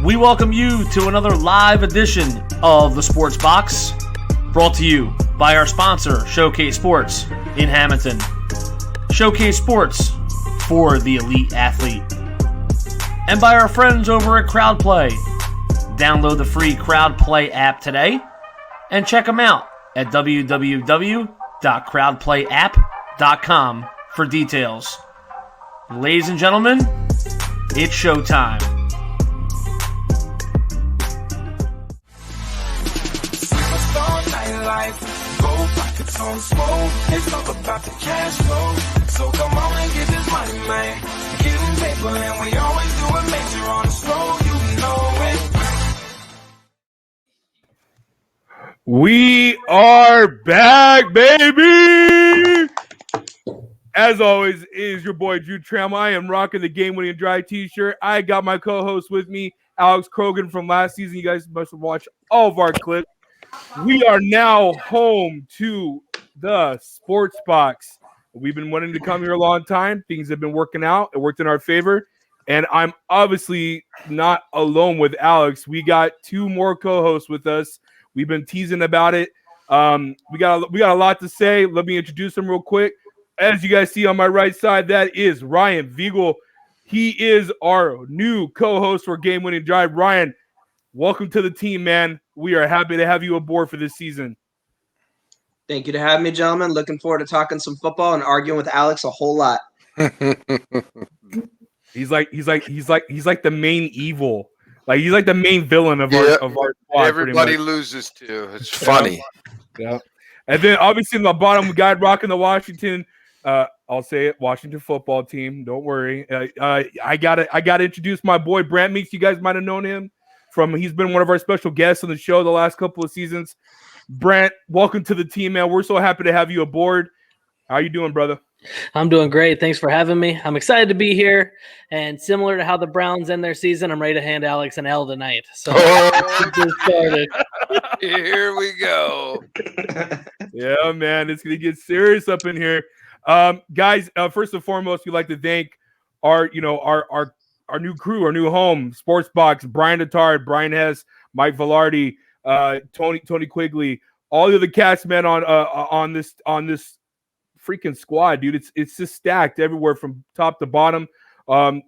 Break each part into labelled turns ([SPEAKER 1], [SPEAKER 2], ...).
[SPEAKER 1] We welcome you to another live edition of the Sports Box, brought to you by our sponsor, Showcase Sports in Hamilton. Showcase Sports for the elite athlete. And by our friends over at CrowdPlay. Download the free CrowdPlay app today and check them out at www.crowdplayapp.com for details. Ladies and gentlemen, it's showtime.
[SPEAKER 2] It's all about the cash flow. So come on and get this money, man. Getting paper and we always do it major on the slow. You know it.
[SPEAKER 3] We are back, baby! As always, it is your boy Drew Trammell. I am rocking the game-winning dry t-shirt. I got my co-host with me, Alex Krogan from last season. You guys must have watched all of our clips. We are now home to the Sports Box. We've been wanting to come here a long time. Things have been working out. It worked in our favor. And I'm obviously not alone with Alex. We got two more co-hosts with us. We've been teasing about it. We got a lot to say. Let me introduce them real quick. As you guys see on my right side, that is Ryan Viegel. He is our new co-host for Game Winning Drive. Ryan, welcome to the team, man. We are happy to have you aboard for this season.
[SPEAKER 4] Thank you to have me, gentlemen. Looking forward to talking some football and arguing with Alex a whole lot.
[SPEAKER 3] He's like the main evil. Like he's like the main villain of our squad.
[SPEAKER 5] Everybody loses too. It's funny.
[SPEAKER 3] Yeah. And then obviously in the bottom, we got rocking the Washington. I'll say it, Washington football team. Don't worry. I gotta introduce my boy Brant Meeks. You guys might have known him he's been one of our special guests on the show the last couple of seasons. Brant, welcome to the team, man. We're so happy to have you aboard. How you doing, brother?
[SPEAKER 6] I'm doing great. Thanks for having me. I'm excited to be here. And similar to how the Browns end their season, I'm ready to hand Alex an L tonight. So
[SPEAKER 5] here we go.
[SPEAKER 3] Yeah, man. It's going to get serious up in here. Guys, first and foremost, we'd like to thank our new crew, our new home, Sports Box, Brian Attard, Brian Hess, Mike Velarde, Tony Quigley, all the other cast men on this freaking squad, dude. It's just stacked everywhere from top to bottom. Me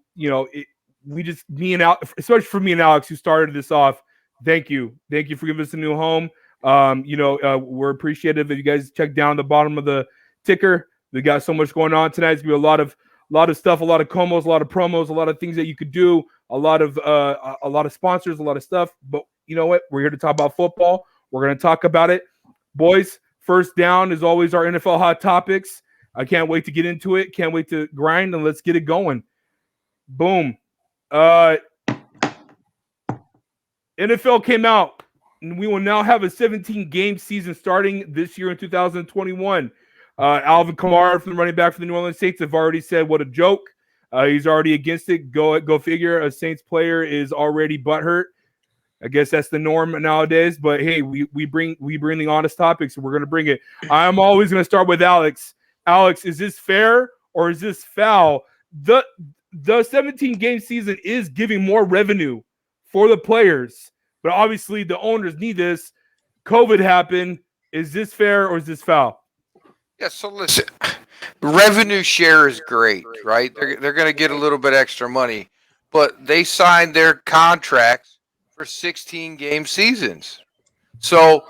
[SPEAKER 3] and Alex, especially for me and Alex, who started this off. Thank you for giving us a new home. We're appreciative that you guys check down the bottom of the ticker. We got so much going on tonight. It's gonna be a lot of stuff, a lot of comos, a lot of promos, a lot of things that you could do, a lot of sponsors, a lot of stuff. But you know what? We're here to talk about football. We're going to talk about it. Boys, first down is always our NFL hot topics. I can't wait to get into it. Can't wait to grind, and let's get it going. Boom. NFL came out, and we will now have a 17-game season starting this year in 2021. Alvin Kamara from the running back for the New Orleans Saints have already said what a joke. He's already against it. Go figure. A Saints player is already butthurt. I guess that's the norm nowadays. But hey, we bring the honest topics, and we're gonna bring it. I'm always gonna start with Alex. Alex, is this fair or is this foul? The 17-game season is giving more revenue for the players, but obviously the owners need this. COVID happened. Is this fair or is this foul?
[SPEAKER 5] Yeah, so listen, revenue share is great, right? They're going to get a little bit extra money, but they signed their contracts for 16-game seasons. So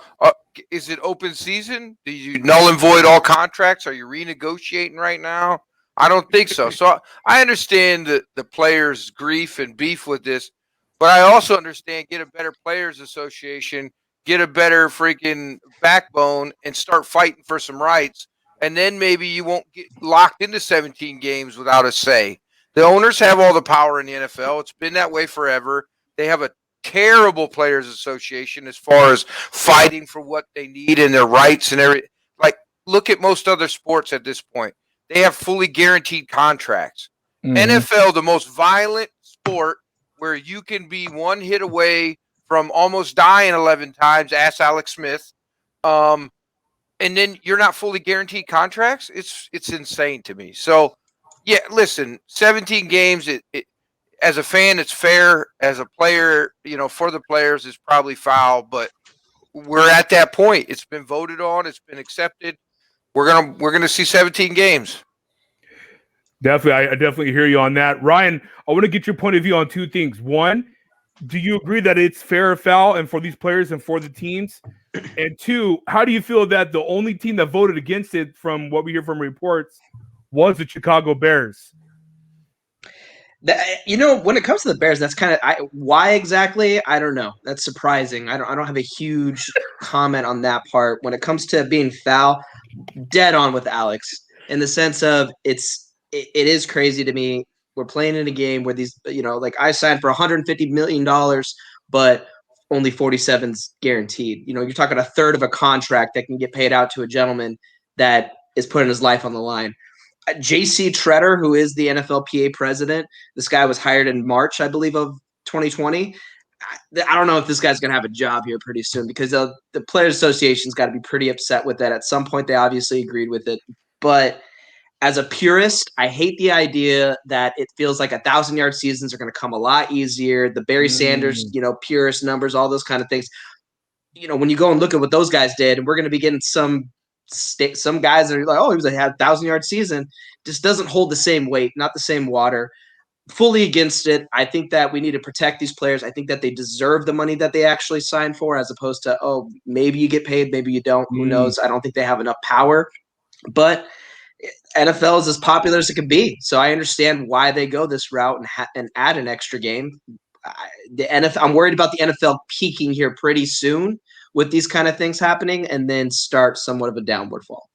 [SPEAKER 5] is it open season? Do you null and void all contracts? Are you renegotiating right now? I don't think so. So I understand the players' grief and beef with this, but I also understand get a better players association, get a better freaking backbone, and start fighting for some rights. And then maybe you won't get locked into 17 games without a say. The owners have all the power in the NFL. It's been that way forever. They have a terrible players association as far as fighting for what they need and their rights and everything. Like, look at most other sports at this point. They have fully guaranteed contracts. Mm-hmm. NFL, the most violent sport where you can be one hit away from almost dying 11 times, ask Alex Smith. And then you're not fully guaranteed contracts. It's insane to me. So, yeah, listen, 17 games. as a fan, it's fair. As a player, for the players, it's probably foul. But we're at that point. It's been voted on. It's been accepted. We're gonna see 17 games.
[SPEAKER 3] Definitely, I definitely hear you on that, Ryan. I want to get your point of view on two things. One, do you agree that it's fair or foul, and for these players and for the teams? And two, how do you feel that the only team that voted against it, from what we hear from reports, was the Chicago Bears?
[SPEAKER 4] When it comes to the Bears, that's kind of why exactly. I don't know. That's surprising. I don't have a huge comment on that part. When it comes to being foul, dead on with Alex in the sense of it is crazy to me. We're playing in a game where these, like I signed for $150 million, but only 47's guaranteed. You're talking a third of a contract that can get paid out to a gentleman that is putting his life on the line. J.C. Treader, who is the NFLPA president, this guy was hired in March, I believe, of 2020. I don't know if this guy's going to have a job here pretty soon because the Players Association's got to be pretty upset with that. At some point, they obviously agreed with it. But as a purist, I hate the idea that it feels like 1,000-yard seasons are going to come a lot easier. The Barry Sanders, purist numbers, all those kind of things. When you go and look at what those guys did, and we're going to be getting some guys that are like, oh, he had a 1,000-yard season, just doesn't hold the same weight, not the same water. Fully against it. I think that we need to protect these players. I think that they deserve the money that they actually signed for, as opposed to, oh, maybe you get paid, maybe you don't. Who knows? I don't think they have enough power. But NFL is as popular as it can be. So I understand why they go this route and add an extra game. I'm worried about the NFL peaking here pretty soon with these kind of things happening and then start somewhat of a downward fall.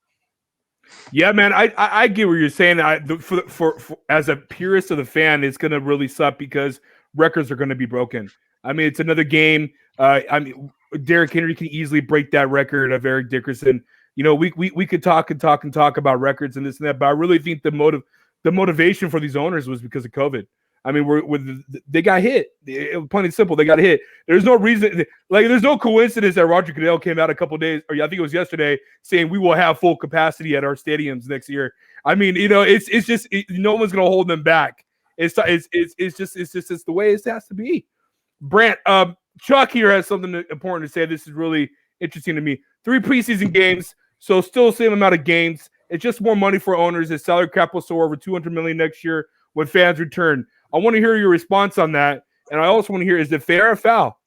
[SPEAKER 3] Yeah, man, I get what you're saying. For as a purist of the fan, it's going to really suck because records are going to be broken. I mean, it's another game. Derrick Henry can easily break that record of Eric Dickerson. We could talk about records and this and that, but I really think the motivation for these owners was because of COVID. I mean, they got hit. Plain and simple, they got hit. There's no reason, there's no coincidence that Roger Goodell came out a couple days, or I think it was yesterday, saying we will have full capacity at our stadiums next year. I mean, it's just no one's gonna hold them back. It's just the way it has to be. Brant, Chuck here has something important to say. This is really interesting to me. 3 preseason games, so still the same amount of games. It's just more money for owners. The salary cap will soar over $200 million next year when fans return. I want to hear your response on that. And I also want to hear, is it fair or foul?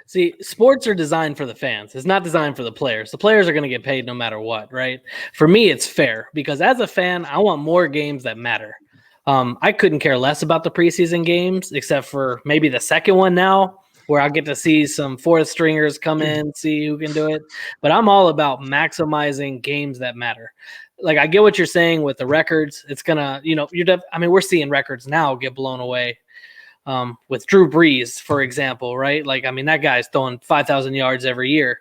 [SPEAKER 6] See, sports are designed for the fans. It's not designed for the players. The players are going to get paid no matter what, right? For me, it's fair because as a fan, I want more games that matter. I couldn't care less about the preseason games, except for maybe the second one now, where I'll get to see some fourth stringers come in, see who can do it. But I'm all about maximizing games that matter. Like, I get what you're saying with the records. It's going to, we're seeing records now get blown away with Drew Brees, for example, right? That guy's throwing 5,000 yards every year.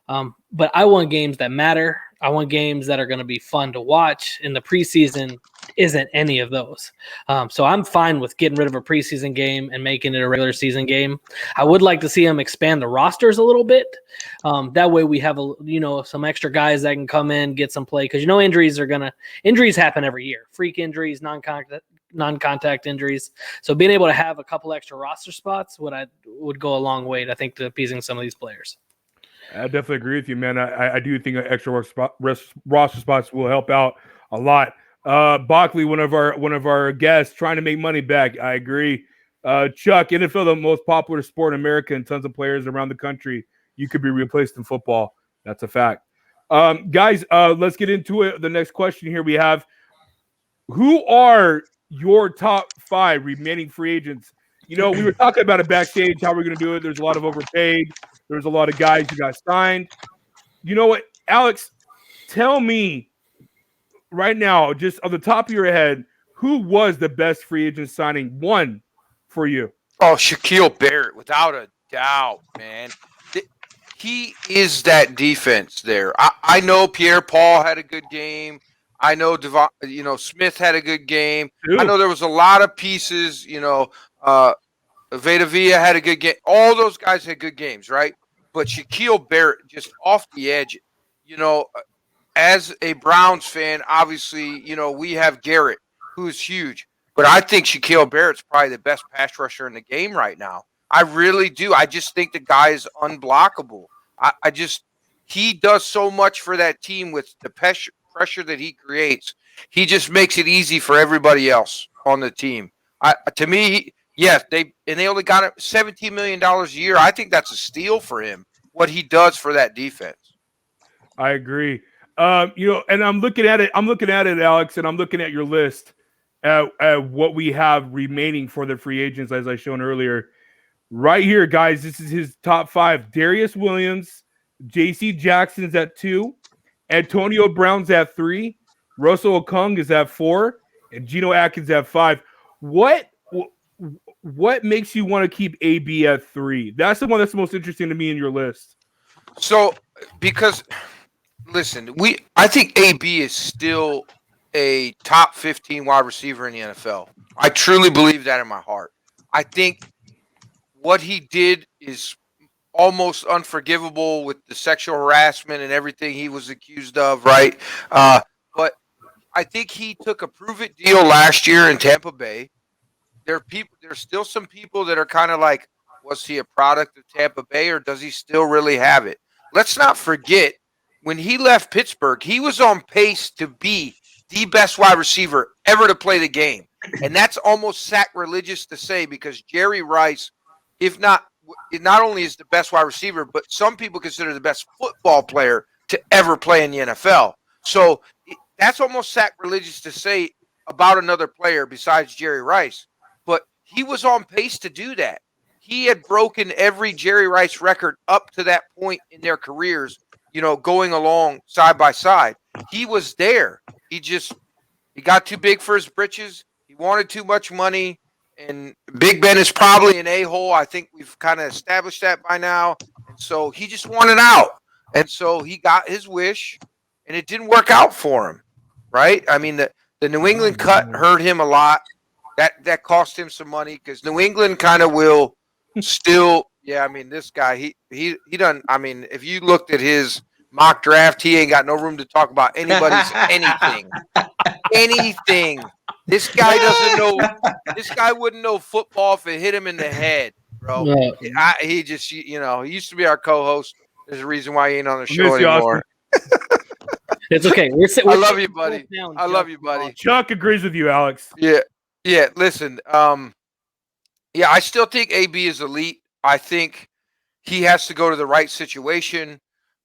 [SPEAKER 6] But I want games that matter. I want games that are going to be fun to watch. In the preseason isn't any of those. So I'm fine with getting rid of a preseason game and making it a regular season game. I would like to see them expand the rosters a little bit. That way we have some extra guys that can come in, get some play. Because injuries happen every year. Freak injuries, non-contact injuries. So being able to have a couple extra roster spots would go a long way, I think, to appeasing some of these players.
[SPEAKER 3] I definitely agree with you, man. I do think extra roster spots will help out a lot. Bockley, one of our guests, trying to make money back. I agree. Chuck, NFL, the most popular sport in America, and tons of players around the country. You could be replaced in football. That's a fact. Guys, let's get into it. The next question here we have: who are your top 5 remaining free agents? We were talking about it backstage, how we're going to do it. There's a lot of overpaid. There's a lot of guys who got signed. You know what, Alex? Tell me right now, just on the top of your head, who was the best free agent signing one for you?
[SPEAKER 5] Oh, Shaquille Barrett, without a doubt, man. He is that defense there. I know Pierre-Paul had a good game. I know Smith had a good game. Ooh. I know there was a lot of pieces. Vita Villa had a good game. All those guys had good games, right? But Shaquille Barrett, just off the edge, as a Browns fan, obviously, we have Garrett, who's huge. but I think Shaquille Barrett's probably the best pass rusher in the game right now. I really do. I just think the guy is unblockable. He does so much for that team with the pressure that he creates. He just makes it easy for everybody else on the team. To me, yes, they only got him $17 million a year. I think that's a steal for him, what he does for that defense.
[SPEAKER 3] I agree. And I'm looking at it, Alex, and I'm looking at your list at what we have remaining for the free agents, as I shown earlier. Right here, guys, this is his top 5. Darius Williams, J.C. Jackson's at 2, Antonio Brown's at 3, Russell Okung is at 4, and Geno Atkins at 5. What makes you want to keep AB at 3? That's the one that's the most interesting to me in your list.
[SPEAKER 5] So, because listen, I think AB is still a top 15 wide receiver in the NFL. I truly believe that in my heart. I think what he did is almost unforgivable with the sexual harassment and everything he was accused of, right? But I think he took a prove-it deal last year in Tampa Bay. There's still some people that are kind of like, was he a product of Tampa Bay or does he still really have it? Let's not forget, when he left Pittsburgh, he was on pace to be the best wide receiver ever to play the game. And that's almost sacrilegious to say because Jerry Rice, not only is the best wide receiver, but some people consider the best football player to ever play in the NFL. So that's almost sacrilegious to say about another player besides Jerry Rice. But he was on pace to do that. He had broken every Jerry Rice record up to that point in their careers, going along side by side. He was there. He got too big for his britches. He wanted too much money. And Big Ben is probably an a-hole. I think we've kind of established that by now. And so he just wanted out. And so he got his wish, and it didn't work out for him, right? I mean, the New England cut hurt him a lot. That cost him some money because New England kind of will still – yeah, I mean, this guy, he doesn't – I mean, if you looked at his mock draft, he ain't got no room to talk about anybody's anything. Anything. This guy doesn't know. This guy wouldn't know football if it hit him in the head, bro.
[SPEAKER 6] No.
[SPEAKER 5] He just, he used to be our co-host. There's a reason why he ain't on the show anymore.
[SPEAKER 6] It's okay.
[SPEAKER 5] I love you, buddy. I love you, buddy.
[SPEAKER 3] Chuck agrees with you, Alex.
[SPEAKER 5] Yeah. Listen, I still think AB is elite. I think he has to go to the right situation,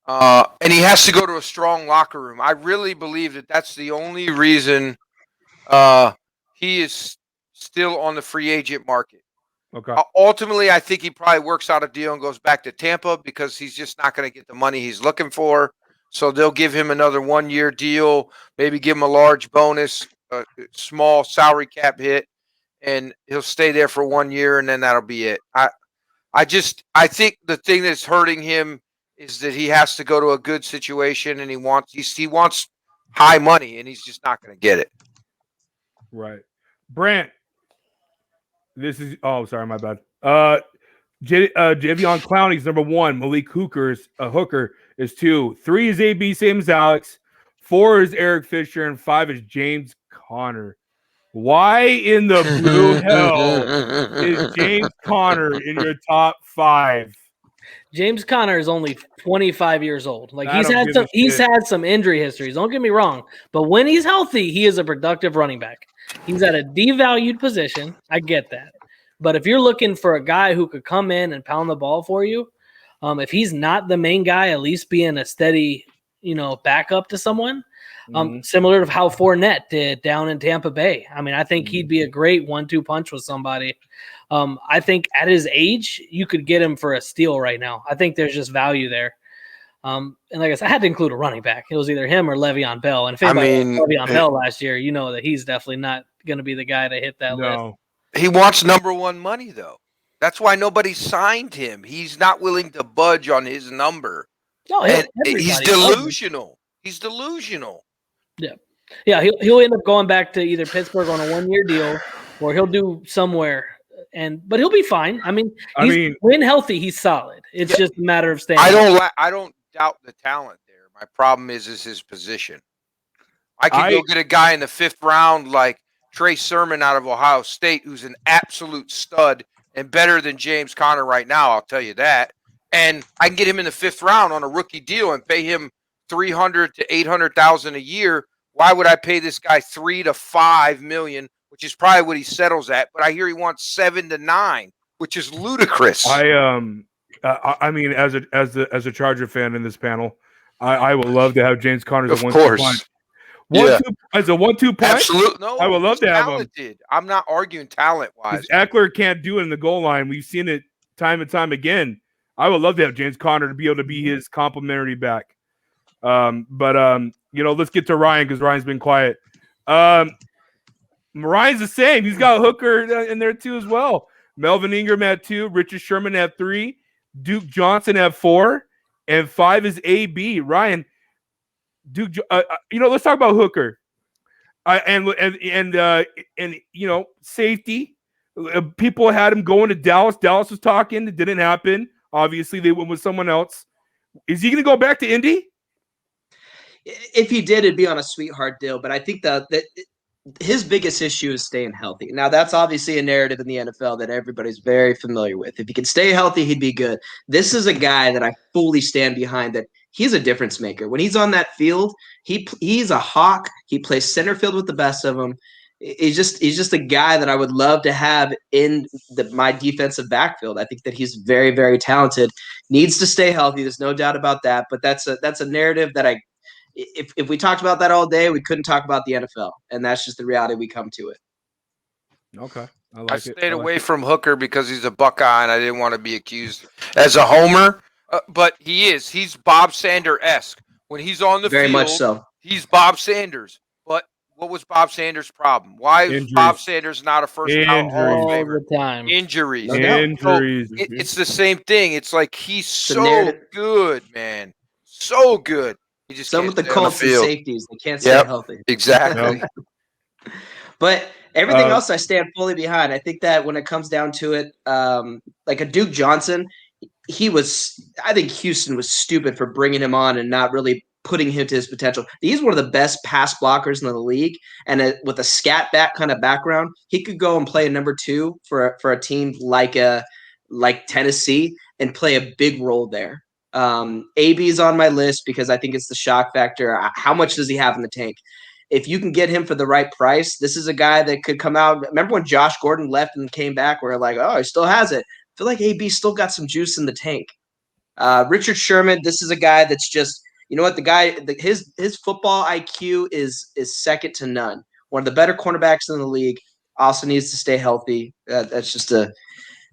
[SPEAKER 5] and he has to go to a strong locker room. I really believe that that's the only reason. He is still on the free agent market.
[SPEAKER 3] Okay.
[SPEAKER 5] Ultimately, I think he probably works out a deal and goes back to Tampa because he's just not going to get the money he's looking for. So they'll give him another 1-year deal, maybe give him a large bonus, a small salary cap hit, and he'll stay there for 1 year, and then that'll be it. I think the thing that's hurting him is that he has to go to a good situation, and he wants high money, and he's just not going to get it.
[SPEAKER 3] Right. Brant, this is – oh, sorry, my bad. Javion Clowney's number 1. Malik Hooker is 2. 3 is AB, same as Alex. 4 is Eric Fisher, and 5 is James Conner. Why in the blue hell is James Conner in your top 5?
[SPEAKER 6] James Conner is only 25 years old. Like he's had some injury histories. Don't get me wrong, but when he's healthy, he is a productive running back. He's at a devalued position. I get that. But if you're looking for a guy who could come in and pound the ball for you, if he's not the main guy, at least being a steady, backup to someone, similar to how Fournette did down in Tampa Bay. I mean, I think he'd be a great 1-2 punch with somebody. I think at his age, you could get him for a steal right now. I think there's just value there. And like I said, I had to include a running back. It was either him or Le'Veon Bell. And if Le'Veon Bell last year, you know that he's definitely not going to be the guy to hit that list.
[SPEAKER 5] He wants number 1 money, though. That's why nobody signed him. He's not willing to budge on his number.
[SPEAKER 6] No,
[SPEAKER 5] he's delusional. He's delusional.
[SPEAKER 6] Yeah. He'll end up going back to either Pittsburgh on a 1-year deal, or he'll do somewhere. But he'll be fine. I mean, when healthy, he's solid. It's just a matter of staying.
[SPEAKER 5] I don't doubt the talent there. My problem is his position. I could go get a guy in the 5th round like Trey Sermon out of Ohio State, who's an absolute stud and better than James Conner right now, I'll tell you that. And I can get him in the 5th round on a rookie deal and pay him $300,000 to $800,000 a year. Why would I pay this guy $3 to $5 million, which is probably what he settles at? But I hear he wants 7 to 9, which is ludicrous.
[SPEAKER 3] I mean, as a Charger fan in this panel, I would love to have James Conner as a 1-2 punch. As a 1-2 punch.
[SPEAKER 5] Absolutely, no.
[SPEAKER 3] I would love to have
[SPEAKER 5] him. I'm not arguing talent wise.
[SPEAKER 3] Eckler can't do it in the goal line. We've seen it time and time again. I would love to have James Conner to be able to be his complimentary back. Let's get to Ryan because Ryan's been quiet. Ryan's the same. He's got Hooker in there too as well. Melvin Ingram at 2, Richard Sherman at 3, Duke Johnson at 4, and 5 is AB. Ryan, Duke. Let's talk about Hooker. Safety. People had him going to Dallas. Dallas was talking. It didn't happen. Obviously, they went with someone else. Is he going to go back to Indy?
[SPEAKER 4] If he did, it'd be on a sweetheart deal. But I think that his biggest issue is staying healthy. Now, that's obviously a narrative in the NFL that everybody's very familiar with. If he could stay healthy, he'd be good. This is a guy that I fully stand behind, that he's a difference maker. When he's on that field, he's a hawk. He plays center field with the best of them. He's just a guy that I would love to have in my defensive backfield. I think that he's very, very talented. Needs to stay healthy. There's no doubt about that. But that's a narrative that if we talked about that all day, we couldn't talk about the NFL, and that's just the reality we come to it.
[SPEAKER 3] Okay,
[SPEAKER 5] I stayed away from Hooker because he's a Buckeye, and I didn't want to be accused as a homer. But he's Bob Sanders-esque when he's on the field.
[SPEAKER 4] Very much so.
[SPEAKER 5] He's Bob Sanders. But what was Bob Sanders' problem? Why is Bob Sanders not a first-round Hall of Famer?
[SPEAKER 6] All the time.
[SPEAKER 5] Injuries.
[SPEAKER 4] No
[SPEAKER 3] Injuries.
[SPEAKER 5] So it's the same thing. It's like he's so good, man. So good. He just
[SPEAKER 4] some with the Colts and safeties, they can't stay healthy.
[SPEAKER 5] Exactly.
[SPEAKER 4] But everything else I stand fully behind. I think that when it comes down to it, like a Duke Johnson, I think Houston was stupid for bringing him on and not really putting him to his potential. He's one of the best pass blockers in the league, and with a scat back kind of background, he could go and play a number 2 for a team like Tennessee and play a big role there. AB is on my list because I think it's the shock factor. How much does he have in the tank? If you can get him for the right price, this is a guy that could come out. Remember when Josh Gordon left and came back? We're like, oh, he still has it. I feel like AB still got some juice in the tank. Richard Sherman, this is a guy that's just, you know what, his football IQ is second to none. One of the better cornerbacks in the league. Also needs to stay healthy. That's just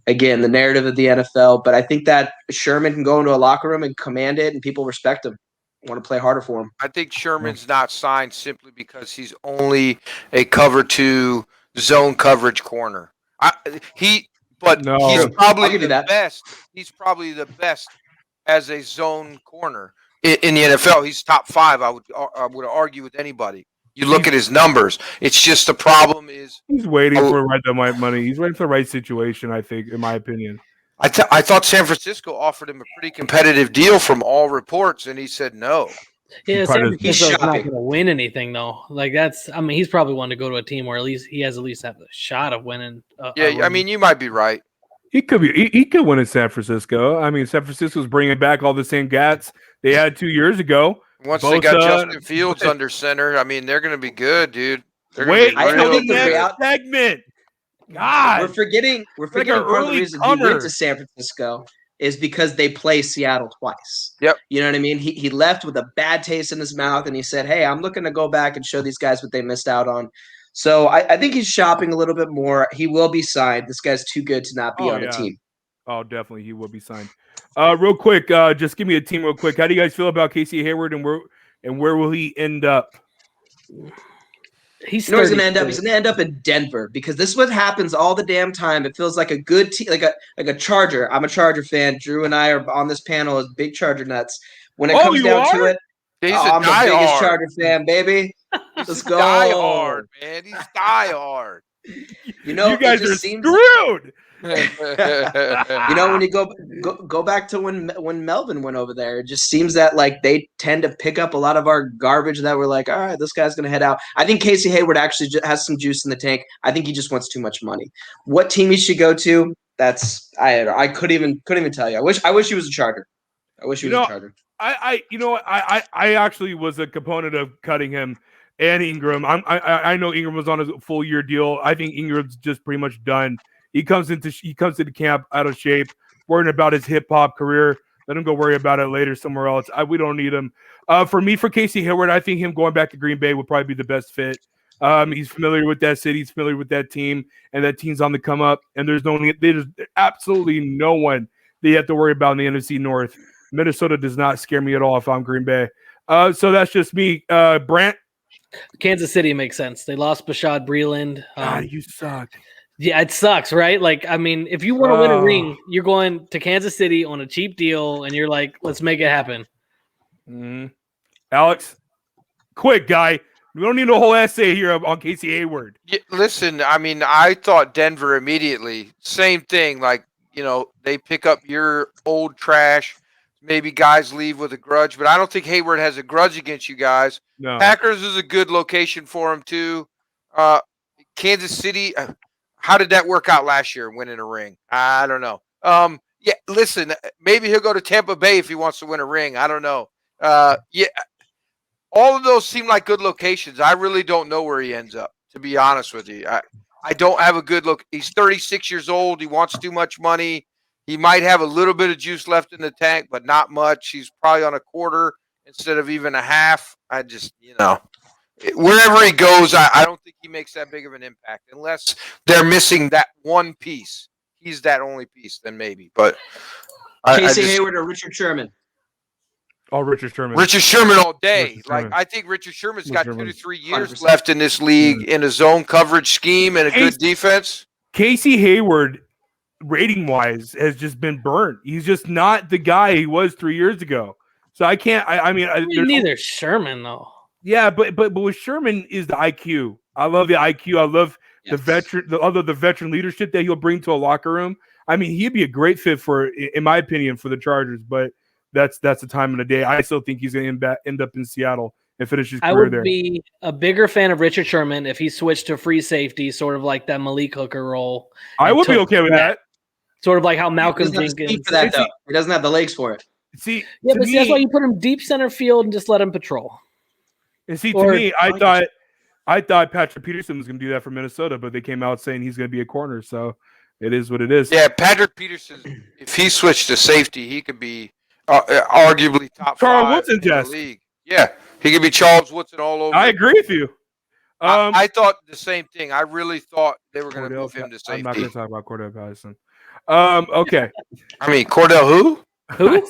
[SPEAKER 4] again, the narrative of the NFL. But I think that Sherman can go into a locker room and command it, and people respect him. Want to play harder for him.
[SPEAKER 5] I think Sherman's not signed simply because he's only a cover 2 zone coverage corner. He's probably the best. He's probably the best as a zone corner in the NFL. He's top 5. I would argue with anybody. You look at his numbers. It's just the problem is
[SPEAKER 3] he's waiting for the right money. He's waiting for the right situation, I think, in my opinion.
[SPEAKER 5] I thought San Francisco offered him a pretty competitive deal from all reports, and he said no.
[SPEAKER 6] Yeah, San Francisco's not going to win anything though. Like he's probably one to go to a team where he has at least have a shot of winning.
[SPEAKER 5] I mean, you might be right.
[SPEAKER 3] He could be. He could win in San Francisco. I mean, San Francisco's bringing back all the same gats they had 2 years ago.
[SPEAKER 5] Once they got Justin Fields under center, I mean, they're going to be good, dude.
[SPEAKER 4] I think the
[SPEAKER 3] segment. God,
[SPEAKER 4] we're forgetting part of the reason he went to San Francisco is because they play Seattle twice.
[SPEAKER 5] Yep.
[SPEAKER 4] You know what I mean? He left with a bad taste in his mouth, and he said, hey, I'm looking to go back and show these guys what they missed out on. So I think he's shopping a little bit more. He will be signed. This guy's too good to not be on the team.
[SPEAKER 3] Oh, definitely. He will be signed. Real quick, just give me a team real quick. How do you guys feel about Casey Hayward, and where will he end up?
[SPEAKER 4] He's going to end up. He's going to end up in Denver because this is what happens all the damn time. It feels like a good team, like a Charger. I'm a Charger fan. Drew and I are on this panel as big Charger nuts. When it comes down to it, I'm the biggest Charger fan, baby. Let's go.
[SPEAKER 5] Die hard, man. He's die hard.
[SPEAKER 4] You know,
[SPEAKER 3] you guys are screwed.
[SPEAKER 4] You know, when you go back to when Melvin went over there, it just seems that like they tend to pick up a lot of our garbage that we're like, all right, this guy's gonna head out. I think Casey Hayward actually has some juice in the tank. I think he just wants too much money. What team he should go to? That's I couldn't even tell you. I wish he was a Charger. I wish he was a Charger.
[SPEAKER 3] I actually was a component of cutting him and Ingram. I know Ingram was on a full year deal. I think Ingram's just pretty much done. He comes into camp out of shape, worrying about his hip hop career. Let him go worry about it later somewhere else. We don't need him. For Casey Hayward, I think him going back to Green Bay would probably be the best fit. He's familiar with that city. He's familiar with that team, and that team's on the come up. And there's absolutely no one that you have to worry about in the NFC North. Minnesota does not scare me at all if I'm Green Bay. So that's just me. Brant?
[SPEAKER 6] Kansas City makes sense. They lost Bashad Breeland.
[SPEAKER 3] You suck.
[SPEAKER 6] Yeah, it sucks, right? Like, I mean, if you want to win a ring, you're going to Kansas City on a cheap deal, and you're like, let's make it happen.
[SPEAKER 3] Mm-hmm. Alex, quick, guy. We don't need a whole essay here on Casey Hayward.
[SPEAKER 5] Yeah, listen, I mean, I thought Denver immediately. Same thing. Like, they pick up your old trash. Maybe guys leave with a grudge, but I don't think Hayward has a grudge against you guys.
[SPEAKER 3] No.
[SPEAKER 5] Packers is a good location for him, too. Kansas City, how did that work out last year, winning a ring? I don't know. Yeah, listen, maybe he'll go to Tampa Bay if he wants to win a ring. I don't know. Yeah, all of those seem like good locations. I really don't know where he ends up, to be honest with you. I don't have a good look. He's 36 years old. He wants too much money. He might have a little bit of juice left in the tank, but not much. He's probably on a quarter instead of even a half. I just, wherever he goes, I don't think he makes that big of an impact unless they're missing that one piece. He's that only piece, then maybe. But
[SPEAKER 4] Casey Hayward or Richard Sherman?
[SPEAKER 3] Oh, Richard Sherman.
[SPEAKER 5] Richard Sherman all day.
[SPEAKER 3] Richard Sherman.
[SPEAKER 5] I think Richard Sherman's got 2 to 3 years left in this league in a zone coverage scheme and a good defense.
[SPEAKER 3] Casey Hayward, rating-wise, has just been burnt. He's just not the guy he was 3 years ago. So I can't.
[SPEAKER 6] Neither Sherman though.
[SPEAKER 3] Yeah, but with Sherman is the IQ. I love the IQ. I love the veteran leadership that he'll bring to a locker room. I mean, he'd be a great fit in my opinion, for the Chargers. But that's the time of the day. I still think he's going to end up in Seattle and finish his career there.
[SPEAKER 6] I would be a bigger fan of Richard Sherman if he switched to free safety, sort of like that Malik Hooker role.
[SPEAKER 3] I would be okay with that.
[SPEAKER 6] Sort of like how Malcolm Jenkins.
[SPEAKER 4] For that, though. He doesn't have the legs for it.
[SPEAKER 3] See,
[SPEAKER 6] that's why you put him deep center field and just let him patrol.
[SPEAKER 3] And see, to me, I thought Patrick Peterson was going to do that for Minnesota, but they came out saying he's going to be a corner. So it is what it is.
[SPEAKER 5] Yeah, Patrick Peterson, if he switched to safety, he could be arguably top
[SPEAKER 3] Charles
[SPEAKER 5] 5
[SPEAKER 3] Woodson
[SPEAKER 5] in the
[SPEAKER 3] test.
[SPEAKER 5] league. Yeah, he could be Charles Woodson all over.
[SPEAKER 3] I agree with you.
[SPEAKER 5] I thought the same thing. I really thought they were going to move him to safety.
[SPEAKER 3] I'm not going to talk about Cordell Patterson. Okay.
[SPEAKER 5] I mean, Cordell who?
[SPEAKER 6] Who?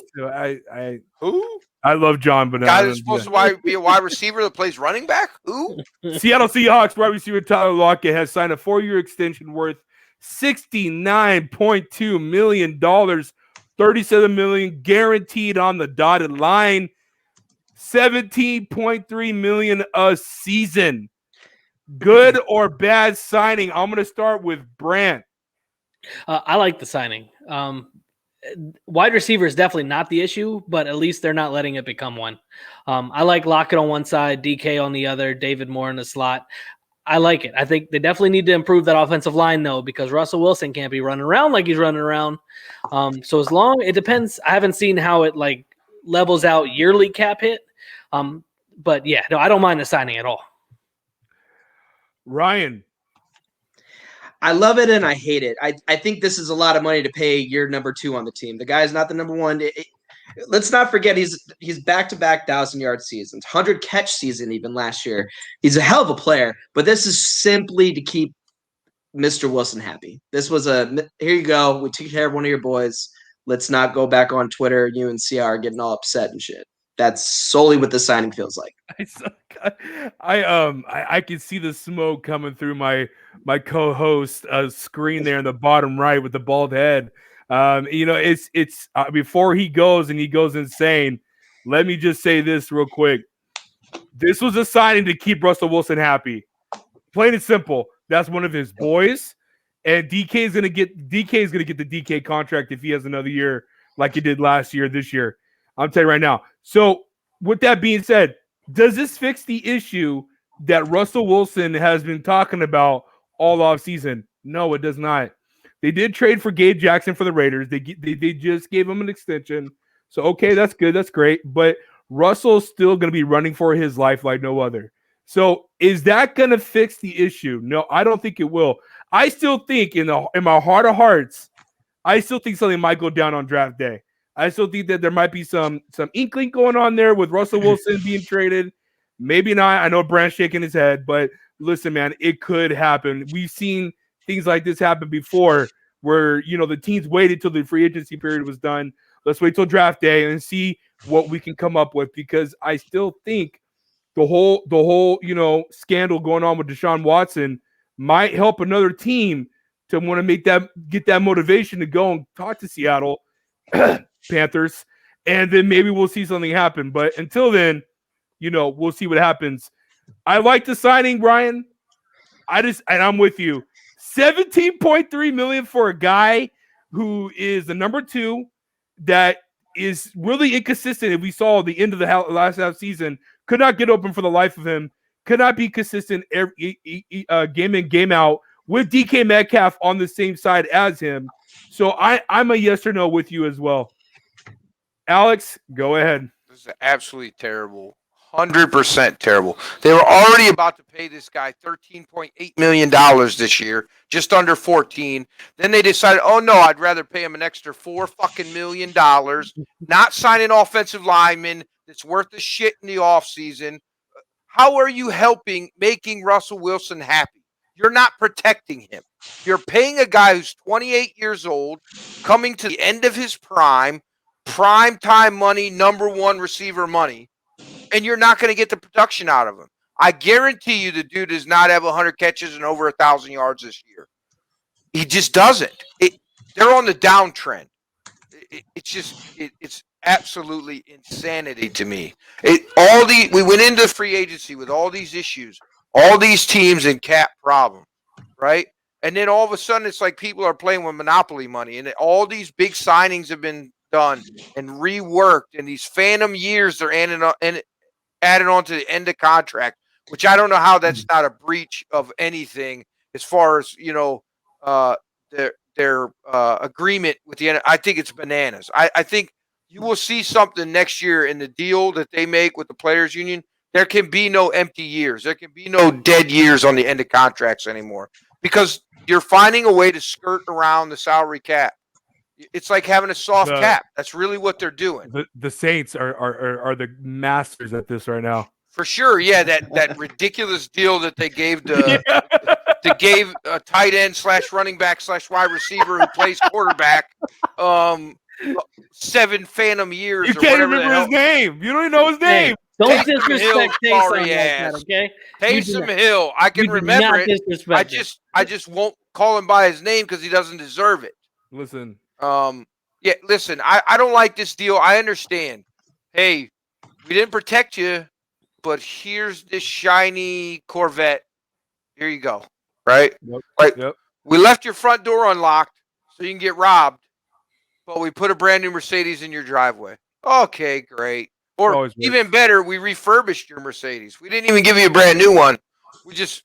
[SPEAKER 5] Who?
[SPEAKER 3] I love John, but
[SPEAKER 5] guy that's supposed to be a wide receiver that plays running back? Who?
[SPEAKER 3] Seattle Seahawks wide receiver Tyler Lockett has signed a 4-year extension worth $69.2 million, $37 million guaranteed on the dotted line, $17.3 million a season. Good or bad signing? I'm going to start with Brant.
[SPEAKER 6] I like the signing. Wide receiver is definitely not the issue, but at least they're not letting it become one. I like Lockett on one side, DK on the other, David Moore in the slot. I like it. I think they definitely need to improve that offensive line, though, because Russell Wilson can't be running around like he's running around. So as long – it depends. I haven't seen how it, levels out yearly cap hit. But, yeah, no, I don't mind the signing at all.
[SPEAKER 3] Ryan.
[SPEAKER 4] I love it and I hate it. I think this is a lot of money to pay year number 2 on the team. The guy's not the number 1. Let's not forget he's back-to-back 1,000-yard seasons, 100-catch season even last year. He's a hell of a player, but this is simply to keep Mr. Wilson happy. This was here you go. We took care of one of your boys. Let's not go back on Twitter. You and CR getting all upset and shit. That's solely what the signing feels like.
[SPEAKER 3] I can see the smoke coming through my co-host screen there in the bottom right with the bald head. It's before he goes and he goes insane. Let me just say this real quick. This was a signing to keep Russell Wilson happy. Plain and simple. That's one of his boys. And DK is gonna get the DK contract if he has another year like he did last year, this year. I'm telling you right now. So with that being said, does this fix the issue that Russell Wilson has been talking about all offseason? No, it does not. They did trade for Gabe Jackson for the Raiders. They just gave him an extension. So, okay, that's good. That's great. But Russell's still going to be running for his life like no other. So is that going to fix the issue? No, I don't think it will. I still think in my heart of hearts, I still think something might go down on draft day. I still think that there might be some inkling going on there with Russell Wilson being traded. Maybe not. I know Brand's shaking his head, but listen, man, it could happen. We've seen things like this happen before where, the teams waited till the free agency period was done. Let's wait till draft day and see what we can come up with, because I still think the whole scandal going on with Deshaun Watson might help another team to want to get that motivation to go and talk to Seattle Panthers, and then maybe we'll see something happen. But until then, we'll see what happens. I like the signing, Brian. And I'm with you. $17.3 million for a guy who is the number 2 that is really inconsistent. If we saw the end of the last half season, could not get open for the life of him, could not be consistent every game in, game out with DK Metcalf on the same side as him. So I'm a yes or no with you as well. Alex, go ahead.
[SPEAKER 5] This is absolutely terrible. 100% terrible. They were already about to pay this guy $13.8 million this year, just under 14. Then they decided, oh no, I'd rather pay him an extra $4 million, not sign an offensive lineman that's worth the shit in the offseason. How are you making Russell Wilson happy? You're not protecting him. You're paying a guy who's 28 years old, coming to the end of his prime time money, number 1 receiver money, and you're not going to get the production out of him. I guarantee you the dude does not have 100 catches and over 1,000 yards this year. He just doesn't. They're on the downtrend. It's absolutely insanity to me. We went into free agency with all these issues, all these teams in cap problem, right? And then all of a sudden it's like people are playing with monopoly money, and all these big signings have been done and reworked, and these phantom years they're adding on to the end of contract, which I don't know how that's not a breach of anything as far as their agreement with the end. I think it's bananas. I think you will see something next year in the deal that they make with the players union. There can be no empty years. There can be no dead years on the end of contracts anymore, because you're finding a way to skirt around the salary cap. It's like having a soft cap. That's really what they're doing.
[SPEAKER 3] The Saints are the masters at this right now.
[SPEAKER 5] For sure, yeah. That ridiculous deal that they gave to gave a tight end / running back / wide receiver who plays quarterback 7 phantom years.
[SPEAKER 3] You can't remember his name. You don't even know his name.
[SPEAKER 6] Don't disrespect Taysom like that, okay?
[SPEAKER 5] Taysom Hill. I can remember it. I just won't call him by his name because he doesn't deserve it.
[SPEAKER 3] Listen.
[SPEAKER 5] Listen, I don't like this deal. I understand. Hey, we didn't protect you, but here's this shiny Corvette. Here you go. Right? Yep. We left your front door unlocked so you can get robbed, but we put a brand new Mercedes in your driveway. Okay, great. Or even better, we refurbished your Mercedes. We didn't even give you a brand new one. We just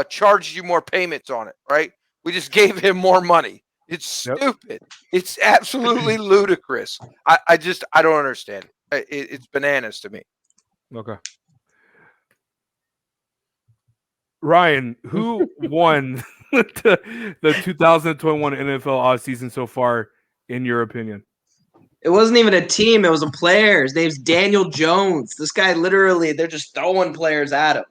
[SPEAKER 5] charged you more payments on it, right? We just gave him more money. It's stupid. It's absolutely ludicrous. I don't understand. It's bananas to me.
[SPEAKER 3] Okay. Ryan, who won the 2021 NFL offseason so far, in your opinion?
[SPEAKER 4] It wasn't even a team. It was a player. His name's Daniel Jones. This guy literally, they're just throwing players at him.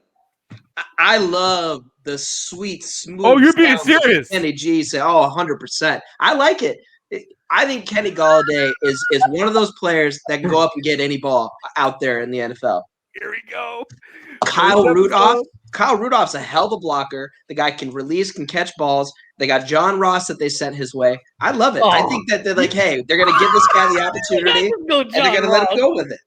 [SPEAKER 4] I love the sweet, smooth.
[SPEAKER 3] Oh, you're being serious.
[SPEAKER 4] Kenny G said, 100%. I like it. I think Kenny Galladay is one of those players that can go up and get any ball out there in the NFL.
[SPEAKER 3] Here we go.
[SPEAKER 4] Kyle Rudolph's a hell of a blocker. The guy can release, can catch balls. They got John Ross that they sent his way. I love it. I think that they're like, hey, they're going to give this guy the opportunity, and they're going to let him go with it.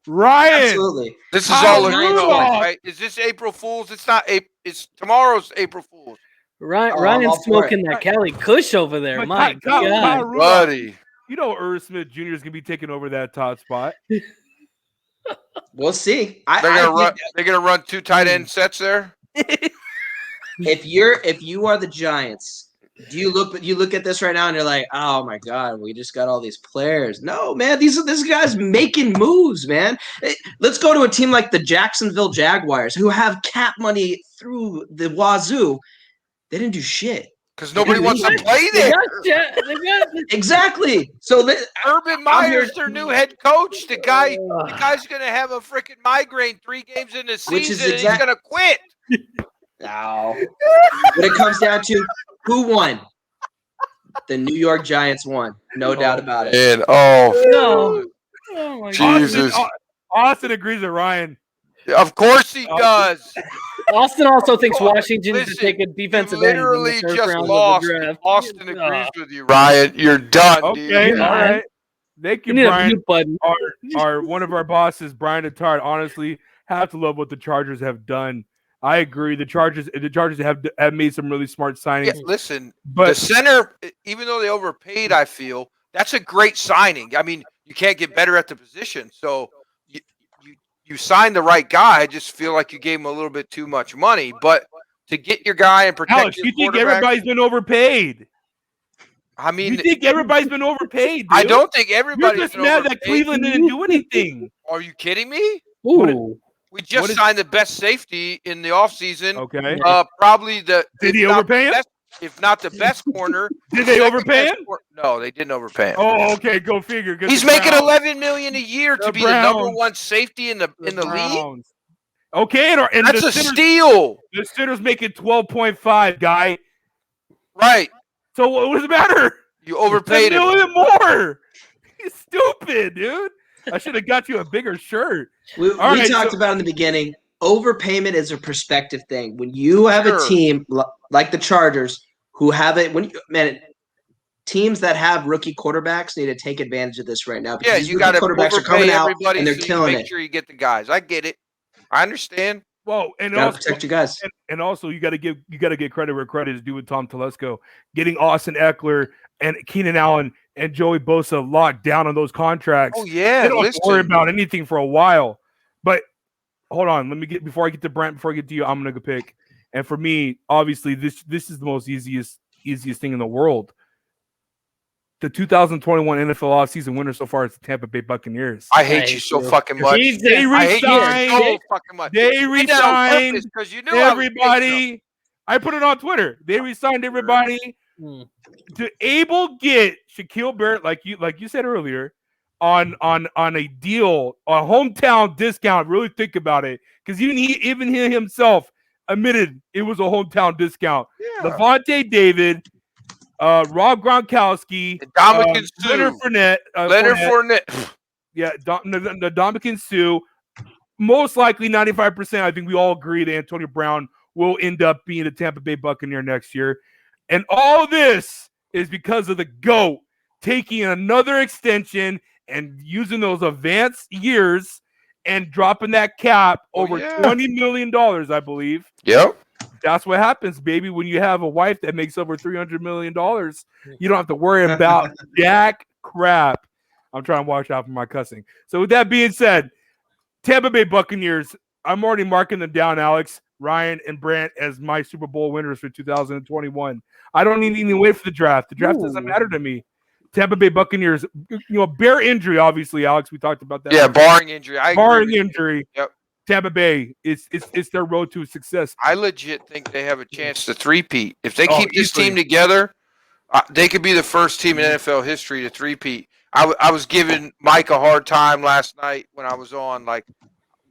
[SPEAKER 3] Ryan,
[SPEAKER 4] absolutely.
[SPEAKER 5] This is all a right? Is this April Fool's? It's not. It's tomorrow's April Fool's.
[SPEAKER 6] Ryan's
[SPEAKER 4] all for
[SPEAKER 6] smoking that Cali Kush over there.
[SPEAKER 3] But
[SPEAKER 6] My
[SPEAKER 3] Kyle
[SPEAKER 6] God.
[SPEAKER 3] Rudolph,
[SPEAKER 5] Buddy.
[SPEAKER 3] you know Irv Smith Jr. is gonna be taking over that top spot.
[SPEAKER 4] We'll see.
[SPEAKER 5] They're gonna run 2 tight end sets there.
[SPEAKER 4] If you are the Giants, you look at this right now and you're like, oh my God, we just got all these players. No, man, this guy's making moves, man. Let's go to a team like the Jacksonville Jaguars, who have cap money through the wazoo. They didn't do shit.
[SPEAKER 5] Because nobody wants to play there.
[SPEAKER 4] Exactly. So
[SPEAKER 5] Urban Meyer's their new head coach. The guy's gonna have a freaking migraine 3 games in the season. And he's gonna quit.
[SPEAKER 4] No. But it comes down to who won. The New York Giants won. No doubt about it.
[SPEAKER 5] And
[SPEAKER 6] No. Oh my God.
[SPEAKER 5] Jesus.
[SPEAKER 3] Austin agrees with Ryan.
[SPEAKER 5] Of course he does.
[SPEAKER 6] Austin also thinks Washington needs to take a defensive end.
[SPEAKER 5] Literally just lost. Austin agrees with you, Ryan. You're done,
[SPEAKER 3] Okay,
[SPEAKER 5] dude.
[SPEAKER 3] all right. Thank you,
[SPEAKER 6] You need a
[SPEAKER 3] Brian.
[SPEAKER 6] mute button.
[SPEAKER 3] Our one of our bosses, Brian Attard, honestly have to love what the Chargers have done. I agree. The Chargers have made some really smart signings.
[SPEAKER 5] Yeah, listen,
[SPEAKER 3] but
[SPEAKER 5] the center, even though they overpaid, I feel that's a great signing. I mean, you can't get better at the position. So you signed the right guy. I just feel like you gave him a little bit too much money. But to get your guy and protect
[SPEAKER 3] Alex,
[SPEAKER 5] your
[SPEAKER 3] you think
[SPEAKER 5] quarterback,
[SPEAKER 3] everybody's been overpaid?
[SPEAKER 5] I mean,
[SPEAKER 3] You think everybody's been overpaid? Dude?
[SPEAKER 5] I don't think
[SPEAKER 3] You're
[SPEAKER 5] everybody's
[SPEAKER 3] just
[SPEAKER 5] been
[SPEAKER 3] mad that
[SPEAKER 5] overpaid.
[SPEAKER 3] Cleveland didn't do anything.
[SPEAKER 5] Are you kidding me?
[SPEAKER 6] Ooh.
[SPEAKER 5] We just signed the best safety in the offseason.
[SPEAKER 3] Okay.
[SPEAKER 5] Probably the
[SPEAKER 3] Did he
[SPEAKER 5] if not
[SPEAKER 3] overpay
[SPEAKER 5] the
[SPEAKER 3] him?
[SPEAKER 5] best- if not the best corner.
[SPEAKER 3] Did they
[SPEAKER 5] second
[SPEAKER 3] overpay
[SPEAKER 5] best
[SPEAKER 3] him?
[SPEAKER 5] No, they didn't overpay him.
[SPEAKER 3] Oh, okay. Go figure. 'Cause
[SPEAKER 5] He's
[SPEAKER 3] the
[SPEAKER 5] making
[SPEAKER 3] Browns-
[SPEAKER 5] $11 million a year to
[SPEAKER 3] The
[SPEAKER 5] be the number
[SPEAKER 3] Browns.
[SPEAKER 5] 1 safety in the league.
[SPEAKER 3] Browns. Okay, and
[SPEAKER 5] That's
[SPEAKER 3] the
[SPEAKER 5] a
[SPEAKER 3] Steelers,
[SPEAKER 5] steal,
[SPEAKER 3] the Steelers making 12.5, guy.
[SPEAKER 5] right?
[SPEAKER 3] So what does it matter?
[SPEAKER 5] You overpaid
[SPEAKER 3] $1
[SPEAKER 5] him.
[SPEAKER 3] million more. He's stupid, dude. I should have got you a bigger shirt.
[SPEAKER 4] We
[SPEAKER 3] All right,
[SPEAKER 4] talked
[SPEAKER 3] so-
[SPEAKER 4] about in the beginning, overpayment is a perspective thing. When you have a
[SPEAKER 5] Sure.
[SPEAKER 4] team like the Chargers who have it, teams that have rookie quarterbacks need to take advantage of this right now. Because
[SPEAKER 5] Yeah,
[SPEAKER 4] these
[SPEAKER 5] you
[SPEAKER 4] rookie
[SPEAKER 5] got to
[SPEAKER 4] quarterbacks are
[SPEAKER 5] overpay
[SPEAKER 4] coming out
[SPEAKER 5] everybody
[SPEAKER 4] and they're
[SPEAKER 5] so you
[SPEAKER 4] killing
[SPEAKER 5] make
[SPEAKER 4] it.
[SPEAKER 5] sure you get the guys. I get it. I understand.
[SPEAKER 3] Well, and
[SPEAKER 4] Gotta
[SPEAKER 3] also,
[SPEAKER 4] protect your guys.
[SPEAKER 3] and also you got to get credit where credit is due with Tom Telesco getting Austin Eckler and Keenan Allen and Joey Bosa locked down on those contracts.
[SPEAKER 5] Oh yeah,
[SPEAKER 3] They don't have to worry
[SPEAKER 5] listen.
[SPEAKER 3] about anything for a while. But hold on, before I get to Brent, before I get to you, I'm gonna go pick. And for me, obviously, this is the most easiest thing in the world. The 2021 NFL offseason winner so far is the Tampa Bay Buccaneers.
[SPEAKER 5] I hate you so fucking much.
[SPEAKER 6] Jesus.
[SPEAKER 3] They
[SPEAKER 5] I hate you
[SPEAKER 3] re-signed
[SPEAKER 5] so fucking much.
[SPEAKER 3] They
[SPEAKER 5] You did that on
[SPEAKER 3] re-signed
[SPEAKER 5] purpose 'cause you knew I was picking them.
[SPEAKER 3] everybody. I put it on Twitter. They re-signed everybody to get Shaquille Barrett, like you said earlier, on a deal, a hometown discount. Really think about it, because even he himself admitted it was a hometown discount.
[SPEAKER 5] Yeah.
[SPEAKER 3] Levante David, Rob Gronkowski,
[SPEAKER 5] Dominican Sue.
[SPEAKER 3] Leonard Fournette,
[SPEAKER 5] Fournette.
[SPEAKER 3] yeah, the Dominican Sue. Most likely 95%. I think we all agree that Antonio Brown will end up being a Tampa Bay Buccaneer next year. And all this is because of the GOAT taking another extension and using those advanced years and dropping that cap over $20 million, I believe.
[SPEAKER 5] Yep.
[SPEAKER 3] That's what happens, baby, when you have a wife that makes over $300 million. You don't have to worry about jack crap. I'm trying to watch out for my cussing. So with that being said, Tampa Bay Buccaneers, I'm already marking them down, Alex, Ryan, and Brant as my Super Bowl winners for 2021. I don't even wait for the draft. The draft doesn't matter to me. Tampa Bay Buccaneers, bare injury, obviously, Alex. We talked about that.
[SPEAKER 5] Yeah, barring injury.
[SPEAKER 3] Barring injury.
[SPEAKER 5] Yep.
[SPEAKER 3] Tampa Bay, it's their road to success.
[SPEAKER 5] I legit think they have a chance to three-peat. If they keep this
[SPEAKER 3] easily.
[SPEAKER 5] team together, they could be the first team in NFL history to three-peat. I was giving Mike a hard time last night when I was on. Like,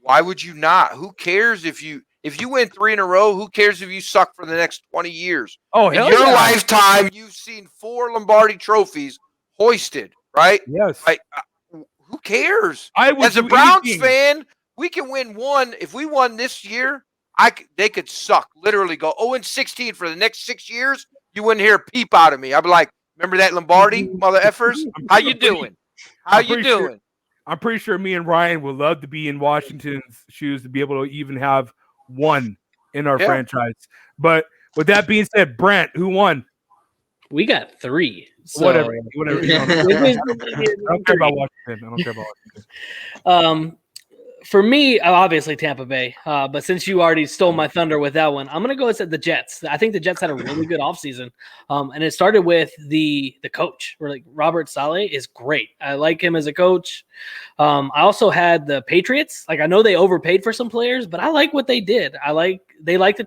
[SPEAKER 5] why would you not? Who cares if you win 3 in a row? Who cares if you suck for the next 20 years?
[SPEAKER 3] Oh,
[SPEAKER 5] In
[SPEAKER 3] hell
[SPEAKER 5] your
[SPEAKER 3] yeah.
[SPEAKER 5] lifetime, you've seen 4 Lombardi trophies hoisted, right?
[SPEAKER 3] Yes.
[SPEAKER 5] Like, who cares?
[SPEAKER 3] I would
[SPEAKER 5] As a
[SPEAKER 3] do
[SPEAKER 5] Browns
[SPEAKER 3] anything.
[SPEAKER 5] fan, we can win one. If we won this year, they could suck. Literally go 0-16 for the next 6 years. You wouldn't hear a peep out of me. I'd be like, remember that Lombardi, mother effers? How you doing? How you doing?
[SPEAKER 3] I'm pretty sure me and Ryan would love to be in Washington's shoes to be able to even have one in our franchise. But With that being said, Brant, who won?
[SPEAKER 6] We got 3. So.
[SPEAKER 3] Whatever. I don't care about Washington. I don't care about Washington.
[SPEAKER 6] For me, obviously Tampa Bay. But since you already stole my thunder with that one, I'm going to go and say the Jets. I think the Jets had a really good offseason. And it started with the coach. Where like Robert Saleh is great. I like him as a coach. I also had the Patriots. Like I know they overpaid for some players, but I like what they did. They like the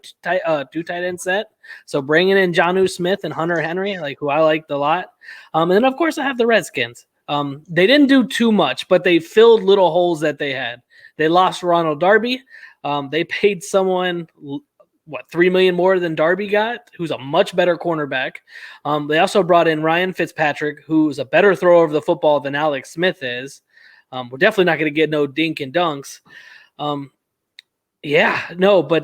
[SPEAKER 6] 2 tight end set. So bringing in Jonnu Smith and Hunter Henry, like who I liked a lot. And then of course I have the Redskins. They didn't do too much, but they filled little holes that they had. They lost Ronald Darby. They paid someone $3 million more than Darby got, who's a much better cornerback. They also brought in Ryan Fitzpatrick, who's a better thrower of the football than Alex Smith is. We're definitely not going to get no dink and dunks. But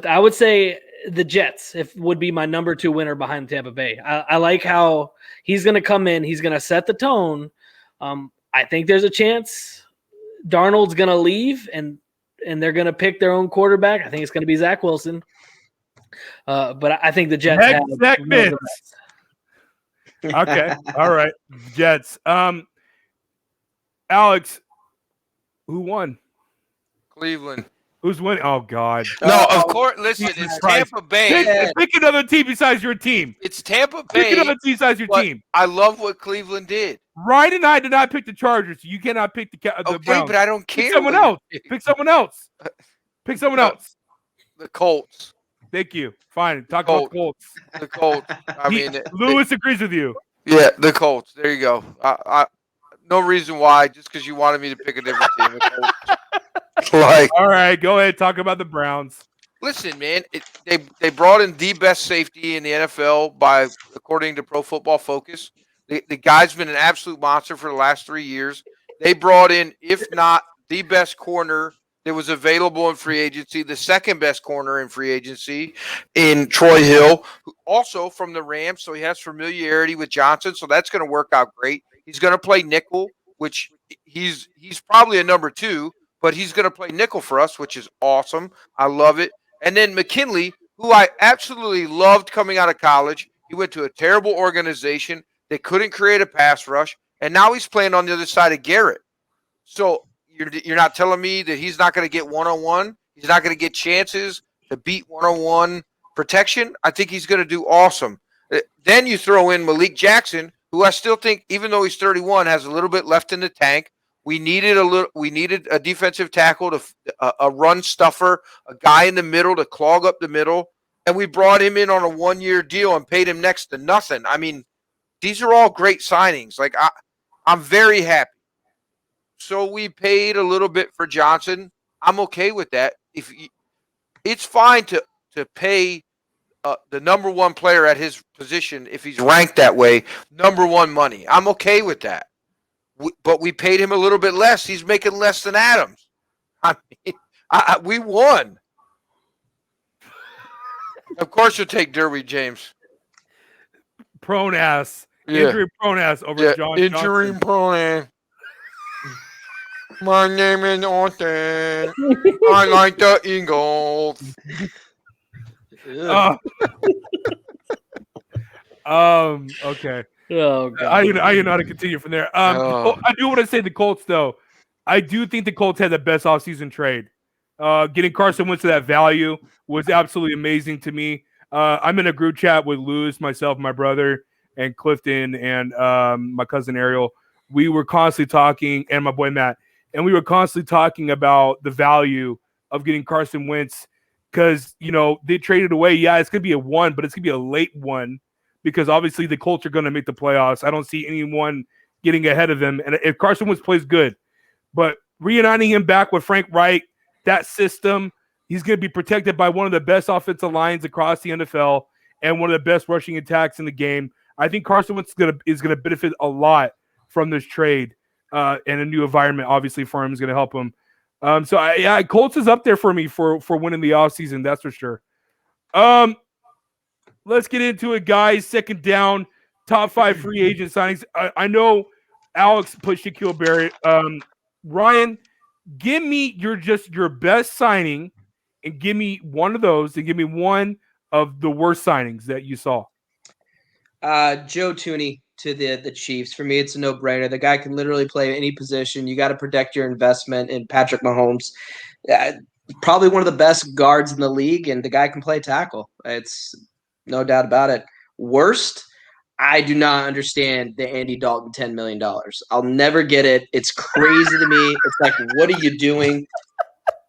[SPEAKER 6] I would say the Jets would be my number 2 winner behind Tampa Bay. I like how he's going to come in. He's going to set the tone. I think there's a chance Darnold's going to leave and they're going to pick their own quarterback. I think it's going to be Zach Wilson. But I think the Jets have
[SPEAKER 3] Zach Fitz. Okay. All right. Jets. Alex, who won?
[SPEAKER 5] Cleveland.
[SPEAKER 3] Who's winning? Oh, God.
[SPEAKER 5] No, of course. Listen,
[SPEAKER 3] Jesus
[SPEAKER 5] it's
[SPEAKER 3] Christ.
[SPEAKER 5] Tampa Bay.
[SPEAKER 3] Pick another team besides your team.
[SPEAKER 5] It's Tampa Bay.
[SPEAKER 3] Pick another team besides your team.
[SPEAKER 5] I love what Cleveland did.
[SPEAKER 3] Ryan and I did not pick the Chargers. So you cannot pick the
[SPEAKER 5] Okay,
[SPEAKER 3] Browns.
[SPEAKER 5] but I don't care.
[SPEAKER 3] Pick someone else. Pick someone else. Pick someone else.
[SPEAKER 5] The Colts.
[SPEAKER 3] Thank you. Fine. Talk about the Colts.
[SPEAKER 5] The Colts. I mean,
[SPEAKER 3] Lewis agrees with you.
[SPEAKER 5] Yeah, the Colts. There you go. No reason why, just because you wanted me to pick a different team. The Colts.
[SPEAKER 3] All right, go ahead. Talk about the Browns.
[SPEAKER 5] Listen, man. They brought in the best safety in the NFL according to Pro Football Focus. The guy's been an absolute monster for the last 3 years. They brought in, if not the best corner that was available in free agency, the second best corner in free agency in Troy Hill, also from the Rams. So he has familiarity with Johnson. So that's going to work out great. He's going to play nickel, which he's probably a number 2, but he's going to play nickel for us, which is awesome. I love it. And then McKinley, who I absolutely loved coming out of college. He went to a terrible organization. They couldn't create a pass rush, and now he's playing on the other side of Garrett. So you're not telling me that he's not going to get one-on-one? He's not going to get chances to beat one-on-one protection? I think he's going to do awesome. Then you throw in Malik Jackson, who I still think, even though he's 31, has a little bit left in the tank. We needed a defensive tackle, a run stuffer, a guy in the middle to clog up the middle, and we brought him in on a 1-year deal and paid him next to nothing. I mean, these are all great signings. Like I'm very happy. So we paid a little bit for Johnson. I'm okay with that. It's fine to pay the number 1 player at his position, if he's ranked that way, number 1 money. I'm okay with that. But we paid him a little bit less. He's making less than Adams. I mean, we won. Of course, you'll take Derwin James.
[SPEAKER 3] Prone ass.
[SPEAKER 5] Yeah.
[SPEAKER 3] Injury prone ass over John
[SPEAKER 5] Injury
[SPEAKER 3] Johnson.
[SPEAKER 5] prone. My name is Austin. I like the Eagles.
[SPEAKER 3] Okay.
[SPEAKER 6] Oh, God.
[SPEAKER 3] I know how to continue from there. I do want to say the Colts, though. I do think the Colts had the best offseason trade. Getting Carson Wentz to that value was absolutely amazing to me. I'm in a group chat with Lewis, myself, my brother, and Clifton, and my cousin Ariel. We were constantly talking, and my boy Matt, and we were constantly talking about the value of getting Carson Wentz because, they traded away. Yeah, it's going to be a 1, but it's going to be a late 1 because obviously the Colts are going to make the playoffs. I don't see anyone getting ahead of them. And if Carson Wentz plays good, but reuniting him back with Frank Reich, that system, he's going to be protected by one of the best offensive lines across the NFL and one of the best rushing attacks in the game. I think Carson Wentz is going to benefit a lot from this trade, and a new environment, obviously, for him is going to help him. Colts is up there for me for winning the offseason, that's for sure. Let's get into it, guys. Second down, top 5 free agent signings. I know Alex put Shaquille Barrett. Ryan, give me your best signing, and give me one of those, and give me one of the worst signings that you saw?
[SPEAKER 4] Joe Tooney to the Chiefs. For me, it's a no-brainer. The guy can literally play any position. You got to protect your investment in Patrick Mahomes. Probably one of the best guards in the league, and the guy can play tackle. It's no doubt about it. Worst, I do not understand the Andy Dalton $10 million. I'll never get it. It's crazy to me. It's like, what are you doing?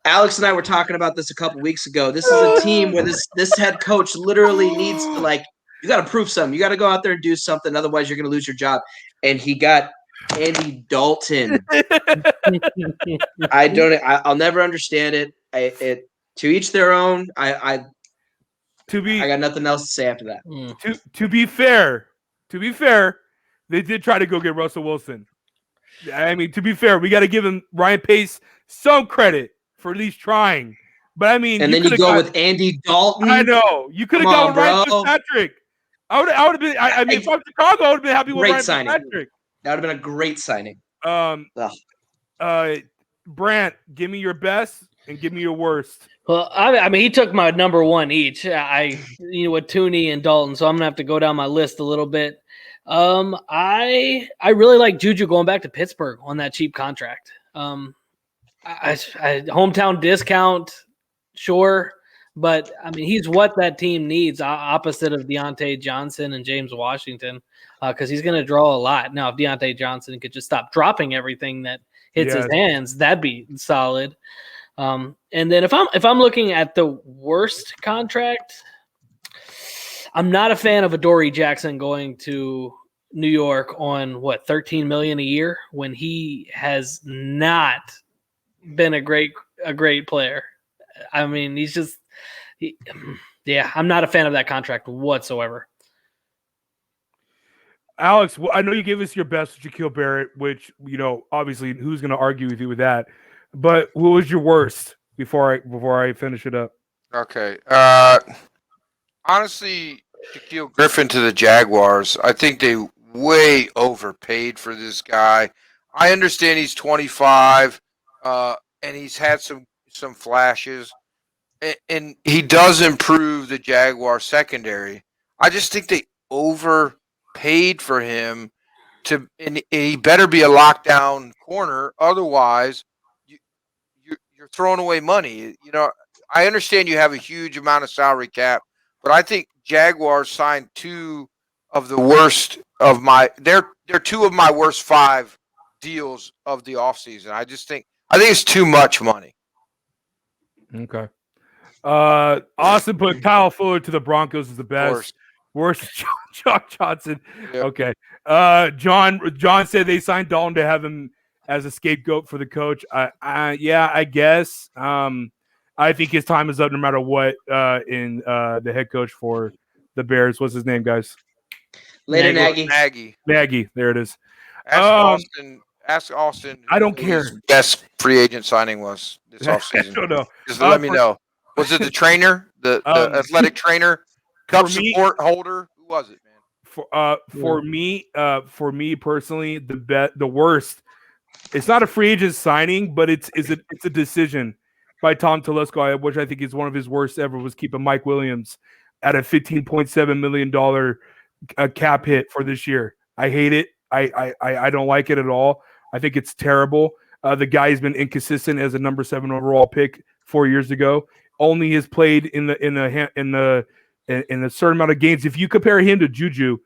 [SPEAKER 4] Alex and I were talking about this a couple weeks ago. This is a team where this head coach literally needs to, like, you got to prove something. You got to go out there and do something. Otherwise, you're going to lose your job. And he got Andy Dalton. I'll never understand it. To each their own. I got nothing else to say after that.
[SPEAKER 3] To be fair, they did try to go get Russell Wilson. I mean, to be fair, we got to give him Ryan Pace some credit for at least trying. But I mean,
[SPEAKER 4] and then you go with Andy Dalton.
[SPEAKER 3] I know you could have gone with Ryan Fitzpatrick. I would have been. I mean, from Chicago, I would have been happy with Ryan Fitzpatrick.
[SPEAKER 4] That would have been a great signing.
[SPEAKER 3] Brant, give me your best and give me your worst.
[SPEAKER 6] Well, I mean, he took my number one each. With Tooney and Dalton, so I'm gonna have to go down my list a little bit. I really like Juju going back to Pittsburgh on that cheap contract. Hometown discount, sure, but I mean, he's what that team needs, opposite of Deontay Johnson and James Washington, because he's going to draw a lot. Now, if Deontay Johnson could just stop dropping everything that hits his hands, that'd be solid. And then if I'm looking at the worst contract, I'm not a fan of Adoree Jackson going to New York on $13 million a year when he has not been a great player. I mean, I'm not a fan of that contract whatsoever.
[SPEAKER 3] Alex, I know you gave us your best with Shaquille Barrett, which, obviously who's going to argue with you with that? But what was your worst before I finish it up?
[SPEAKER 5] Okay. Honestly, Shaquille Griffin to the Jaguars, I think they way overpaid for this guy. I understand he's 25, and he's had some flashes, and he does improve the Jaguar secondary. I just think they overpaid for him and he better be a lockdown corner. Otherwise, you're throwing away money. I understand you have a huge amount of salary cap, but I think Jaguars signed two of the worst of they're two of my worst 5 deals of the offseason. I think it's too much money.
[SPEAKER 3] Okay. Austin put Kyle Fuller to the Broncos is the best. Worst John Johnson. Yep. Okay. John said they signed Dalton to have him as a scapegoat for the coach. I guess. I think his time is up no matter what. In the head coach for the Bears. What's his name, guys?
[SPEAKER 4] Later, Nagy.
[SPEAKER 3] Nagy. There it is.
[SPEAKER 5] Ask Austin.
[SPEAKER 3] I don't care.
[SPEAKER 5] His best free agent signing was this offseason.
[SPEAKER 3] I don't know.
[SPEAKER 5] Just let me know. Was it the trainer, the athletic trainer, cup support holder? Who was it, man?
[SPEAKER 3] For me personally, the worst. It's not a free agent signing, but it's a decision by Tom Telesco, which I think is one of his worst ever. Was keeping Mike Williams at a $15.7 million cap hit for this year. I hate it. I don't like it at all. I think it's terrible. The guy has been inconsistent as a number 7 overall pick 4 years ago. Only has played in a certain amount of games. If you compare him to Juju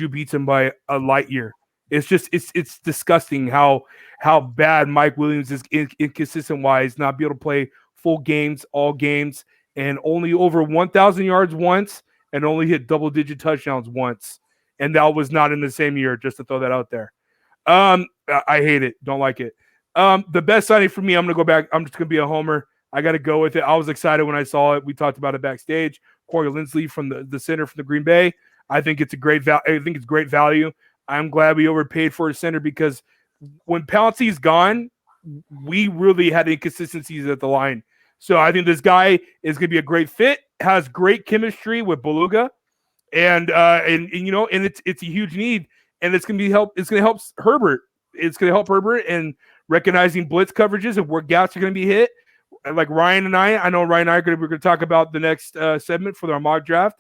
[SPEAKER 3] beats him by a light year. It's just it's disgusting how bad Mike Williams is inconsistent wise, not be able to play full games, all games, and only over 1,000 yards once, and only hit double-digit touchdowns once. And that was not in the same year, just to throw that out there. I hate it. Don't like it. The best signing for me, I'm going to go back. I'm just going to be a homer. I got to go with it. I was excited when I saw it. We talked about it backstage. Corey Linsley from the center from the Green Bay. I think it's great value. I'm glad we overpaid for a center because when Pouncey's gone, we really had inconsistencies at the line. So I think this guy is going to be a great fit, has great chemistry with Beluga. And it's a huge need, and it's going to help Herbert. It's going to help Herbert and recognizing blitz coverages and where gaps are going to be hit. like Ryan and I know Ryan and I we're going to talk about the next segment for our mock draft.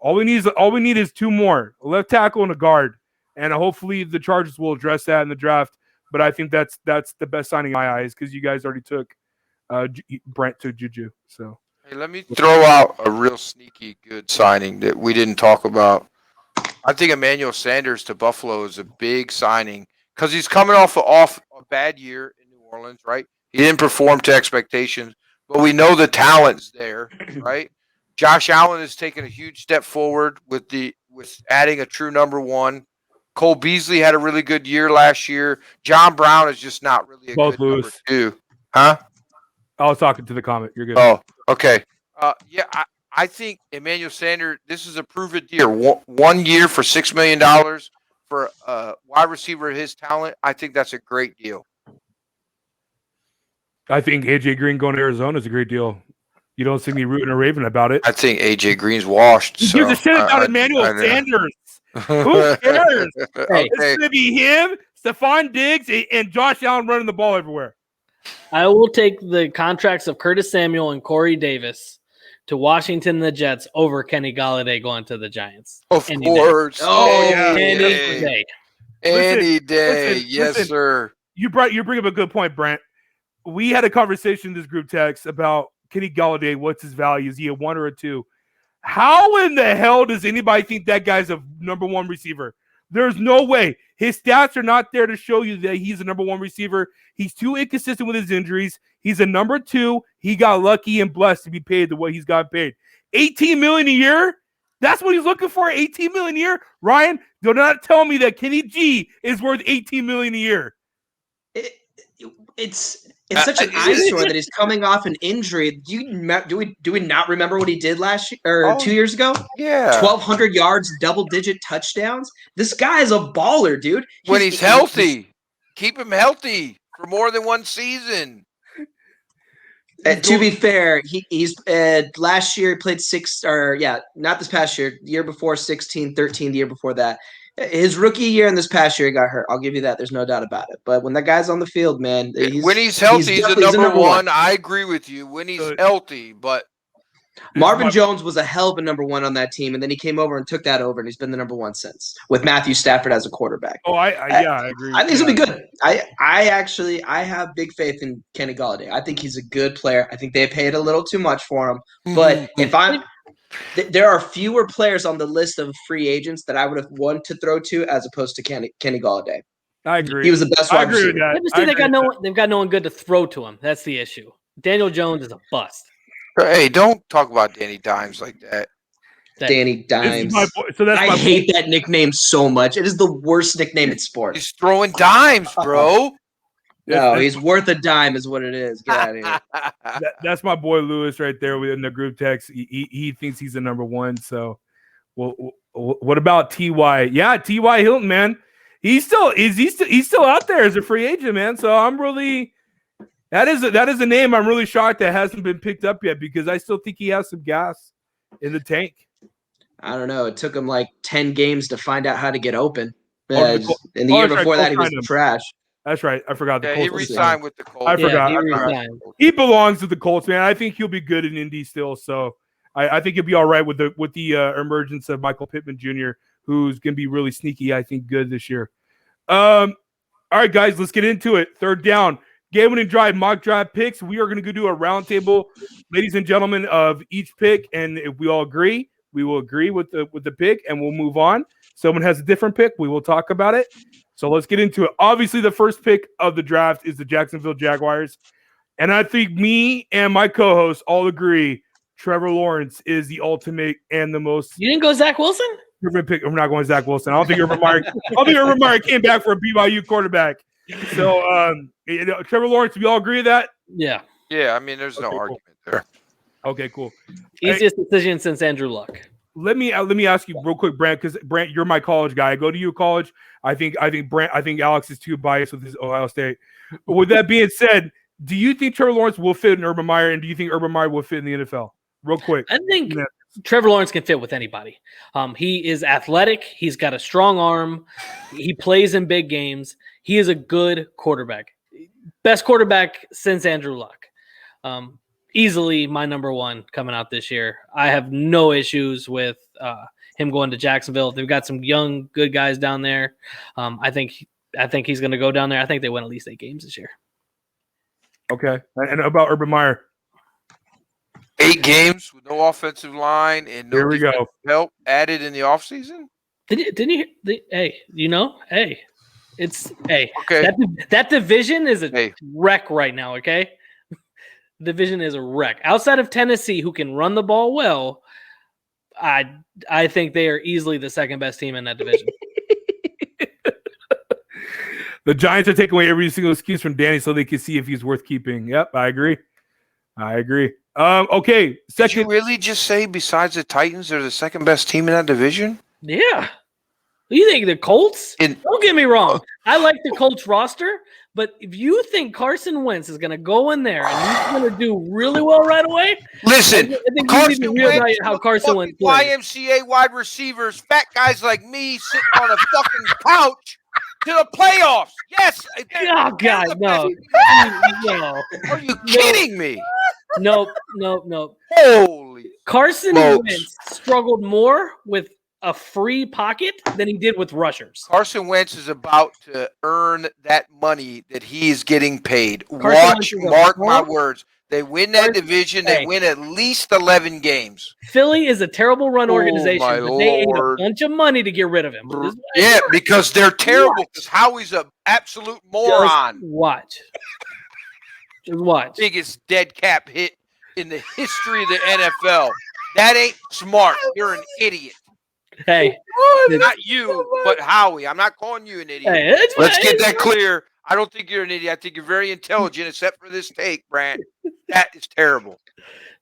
[SPEAKER 3] All we need is two more, a left tackle and a guard, and hopefully the Chargers will address that in the draft. But I think that's the best signing in my eyes because you guys already took Brent took Juju. So
[SPEAKER 5] hey, let me throw out a real sneaky good signing that we didn't talk about. I think Emmanuel Sanders to Buffalo is a big signing because he's coming off a bad year in New Orleans, right? He didn't perform to expectations, but we know the talent's there, right? Josh Allen has taken a huge step forward with adding a true number one. Cole Beasley had a really good year last year. John Brown is just not really a good number two. Huh?
[SPEAKER 3] I was talking to the comment. You're good.
[SPEAKER 5] Oh, okay. Yeah, I think Emmanuel Sanders, this is a proven deal. 1 year for $6 million for a wide receiver of his talent. I think that's a great deal.
[SPEAKER 3] I think AJ Green going to Arizona is a great deal. You don't see me rooting or raving about it.
[SPEAKER 5] I think AJ Green's washed.
[SPEAKER 3] Who gives a shit about Emmanuel Sanders? Who cares?
[SPEAKER 5] Okay.
[SPEAKER 3] It's going to be him, Stephon Diggs, and Josh Allen running the ball everywhere.
[SPEAKER 6] I will take the contracts of Curtis Samuel and Corey Davis to Washington and the Jets over Kenny Galladay going to the Giants.
[SPEAKER 5] Of
[SPEAKER 6] Any
[SPEAKER 5] course.
[SPEAKER 6] day.
[SPEAKER 4] Oh,
[SPEAKER 3] yeah.
[SPEAKER 6] Any day.
[SPEAKER 5] Any day.
[SPEAKER 3] Listen,
[SPEAKER 5] Yes, sir.
[SPEAKER 3] You bring up a good point, Brent. We had a conversation in this group text about Kenny Galladay. What's his value? Is he a 1 or a 2? How in the hell does anybody think that guy's a number 1 receiver? There's no way. His stats are not there to show you that he's a number 1 receiver. He's too inconsistent with his injuries. He's a number 2. He got lucky and blessed to be paid the way he's got paid. $18 million a year? That's what he's looking for, $18 million a year? Ryan, do not tell me that Kenny G is worth $18 million a year.
[SPEAKER 4] It's such an eyesore that he's coming off an injury. Do we not remember what he did last year or 2 years ago?
[SPEAKER 5] Yeah.
[SPEAKER 4] 1,200 yards, double-digit touchdowns. This guy is a baller, dude.
[SPEAKER 5] When he's healthy. Keep him healthy for more than one season.
[SPEAKER 4] To be fair, he's last year he played not this past year. The year before 16, 13, the year before that. His rookie year and this past year he got hurt. I'll give you that. There's no doubt about it. But when that guy's on the field, man,
[SPEAKER 5] when he's healthy, he's a number one. I agree with you. When he's healthy, but
[SPEAKER 4] Marvin Jones was a hell of a number 1 on that team, and then he came over and took that over, and he's been the number 1 since with Matthew Stafford as a quarterback.
[SPEAKER 3] Oh, I agree.
[SPEAKER 4] I think he's gonna be good. I have big faith in Kenny Galladay. I think he's a good player. I think they paid a little too much for him. But there are fewer players on the list of free agents that I would have wanted to throw to as opposed to Kenny Galladay.
[SPEAKER 3] I agree.
[SPEAKER 4] He was the best wide receiver.
[SPEAKER 6] They've got no one good to throw to him. That's the issue. Daniel Jones is a bust.
[SPEAKER 5] Hey, don't talk about Danny Dimes like that.
[SPEAKER 4] Danny Dimes.
[SPEAKER 3] I
[SPEAKER 4] hate that nickname so much. It is the worst nickname in sports.
[SPEAKER 5] He's throwing dimes, bro.
[SPEAKER 4] No, he's worth a dime is what it is. Get out of here.
[SPEAKER 3] That's my boy Lewis right there within the group text. He thinks he's the number 1. So, well, what about T.Y.? Yeah, T.Y. Hilton, man. He's still out there as a free agent, man. So I'm really that is a name I'm really shocked that hasn't been picked up yet because I still think he has some gas in the tank.
[SPEAKER 4] I don't know. It took him like 10 games to find out how to get open. And the year before that, he was trash.
[SPEAKER 3] That's right. I forgot the Colts.
[SPEAKER 5] He re-signed with the Colts.
[SPEAKER 3] I forgot. He belongs to the Colts, man. I think he'll be good in Indy still. So I think he'll be all right with the emergence of Michael Pittman Jr., who's going to be really sneaky, I think, good this year. All right, guys, let's get into it. Third down. Game-winning drive, mock draft picks. We are going to go do a roundtable, ladies and gentlemen, of each pick. And if we all agree, we will agree with the pick, and we'll move on. Someone has a different pick, we will talk about it. So let's get into it. Obviously, the first pick of the draft is the Jacksonville Jaguars. And I think me and my co-host all agree Trevor Lawrence is the ultimate and the most.
[SPEAKER 6] You didn't go Zach Wilson?
[SPEAKER 3] Pick. I'm not going Zach Wilson. I don't think Urban Meyer came back for a BYU quarterback. So Trevor Lawrence, we all agree with that?
[SPEAKER 6] Yeah.
[SPEAKER 5] Yeah, I mean, there's no argument there.
[SPEAKER 3] Okay, cool.
[SPEAKER 6] Easiest decision since Andrew Luck.
[SPEAKER 3] Let me ask you real quick, Brent, because Brent, you're my college guy. I go to you college. I think Alex is too biased with his Ohio State. But with that being said, do you think Trevor Lawrence will fit in Urban Meyer, and do you think Urban Meyer will fit in the NFL? Real quick.
[SPEAKER 6] I think Trevor Lawrence can fit with anybody. He is athletic. He's got a strong arm. He plays in big games. He is a good quarterback. Best quarterback since Andrew Luck. Easily my number one coming out this year. I have no issues with him going to Jacksonville. They've got some young, good guys down there. I think he's going to go down there. I think they win at least 8 games this year.
[SPEAKER 3] Okay. And about Urban Meyer?
[SPEAKER 5] 8 games with no offensive line and no
[SPEAKER 3] Here we go.
[SPEAKER 5] help added in the offseason?
[SPEAKER 6] Didn't you? Hey, it's
[SPEAKER 5] Okay.
[SPEAKER 6] That division is a wreck right now. Okay, division is a wreck. Outside of Tennessee, who can run the ball well, I think they are easily the second best team in that division.
[SPEAKER 3] The Giants are taking away every single excuse from Danny so they can see if he's worth keeping. Yep, I agree. Okay, second.
[SPEAKER 5] Did you really just say besides the Titans, they're the second best team in that division?
[SPEAKER 6] Yeah. You think the Colts? Don't get me wrong. I like the Colts roster, but if you think Carson Wentz is going to go in there and he's going to do really well right away,
[SPEAKER 5] listen,
[SPEAKER 6] I think you need to reevaluate how Carson Wentz plays.
[SPEAKER 5] YMCA wide receivers, fat guys like me sitting on a fucking couch to the playoffs. Yes.
[SPEAKER 6] Oh, God, no. No.
[SPEAKER 5] Are you kidding me?
[SPEAKER 6] Nope.
[SPEAKER 5] Holy
[SPEAKER 6] Carson
[SPEAKER 5] smokes.
[SPEAKER 6] Wentz struggled more with a free pocket than he did with rushers.
[SPEAKER 5] Carson Wentz is about to earn that money that he is getting paid. Mark my words. They win that division. They win at least 11 games.
[SPEAKER 6] Philly is a terrible run organization,
[SPEAKER 5] my
[SPEAKER 6] but they ate a
[SPEAKER 5] Lord.
[SPEAKER 6] bunch of money to get rid of him.
[SPEAKER 5] Yeah, because they're terrible. Because Howie's an absolute moron.
[SPEAKER 6] Just watch.
[SPEAKER 5] Biggest dead cap hit in the history of the NFL. That ain't smart. You're an idiot.
[SPEAKER 6] Hey,
[SPEAKER 5] not you, but Howie. I'm not calling you an idiot.
[SPEAKER 6] Hey,
[SPEAKER 5] Let's get that clear. I don't think you're an idiot. I think you're very intelligent, except for this take, Brant. That is terrible.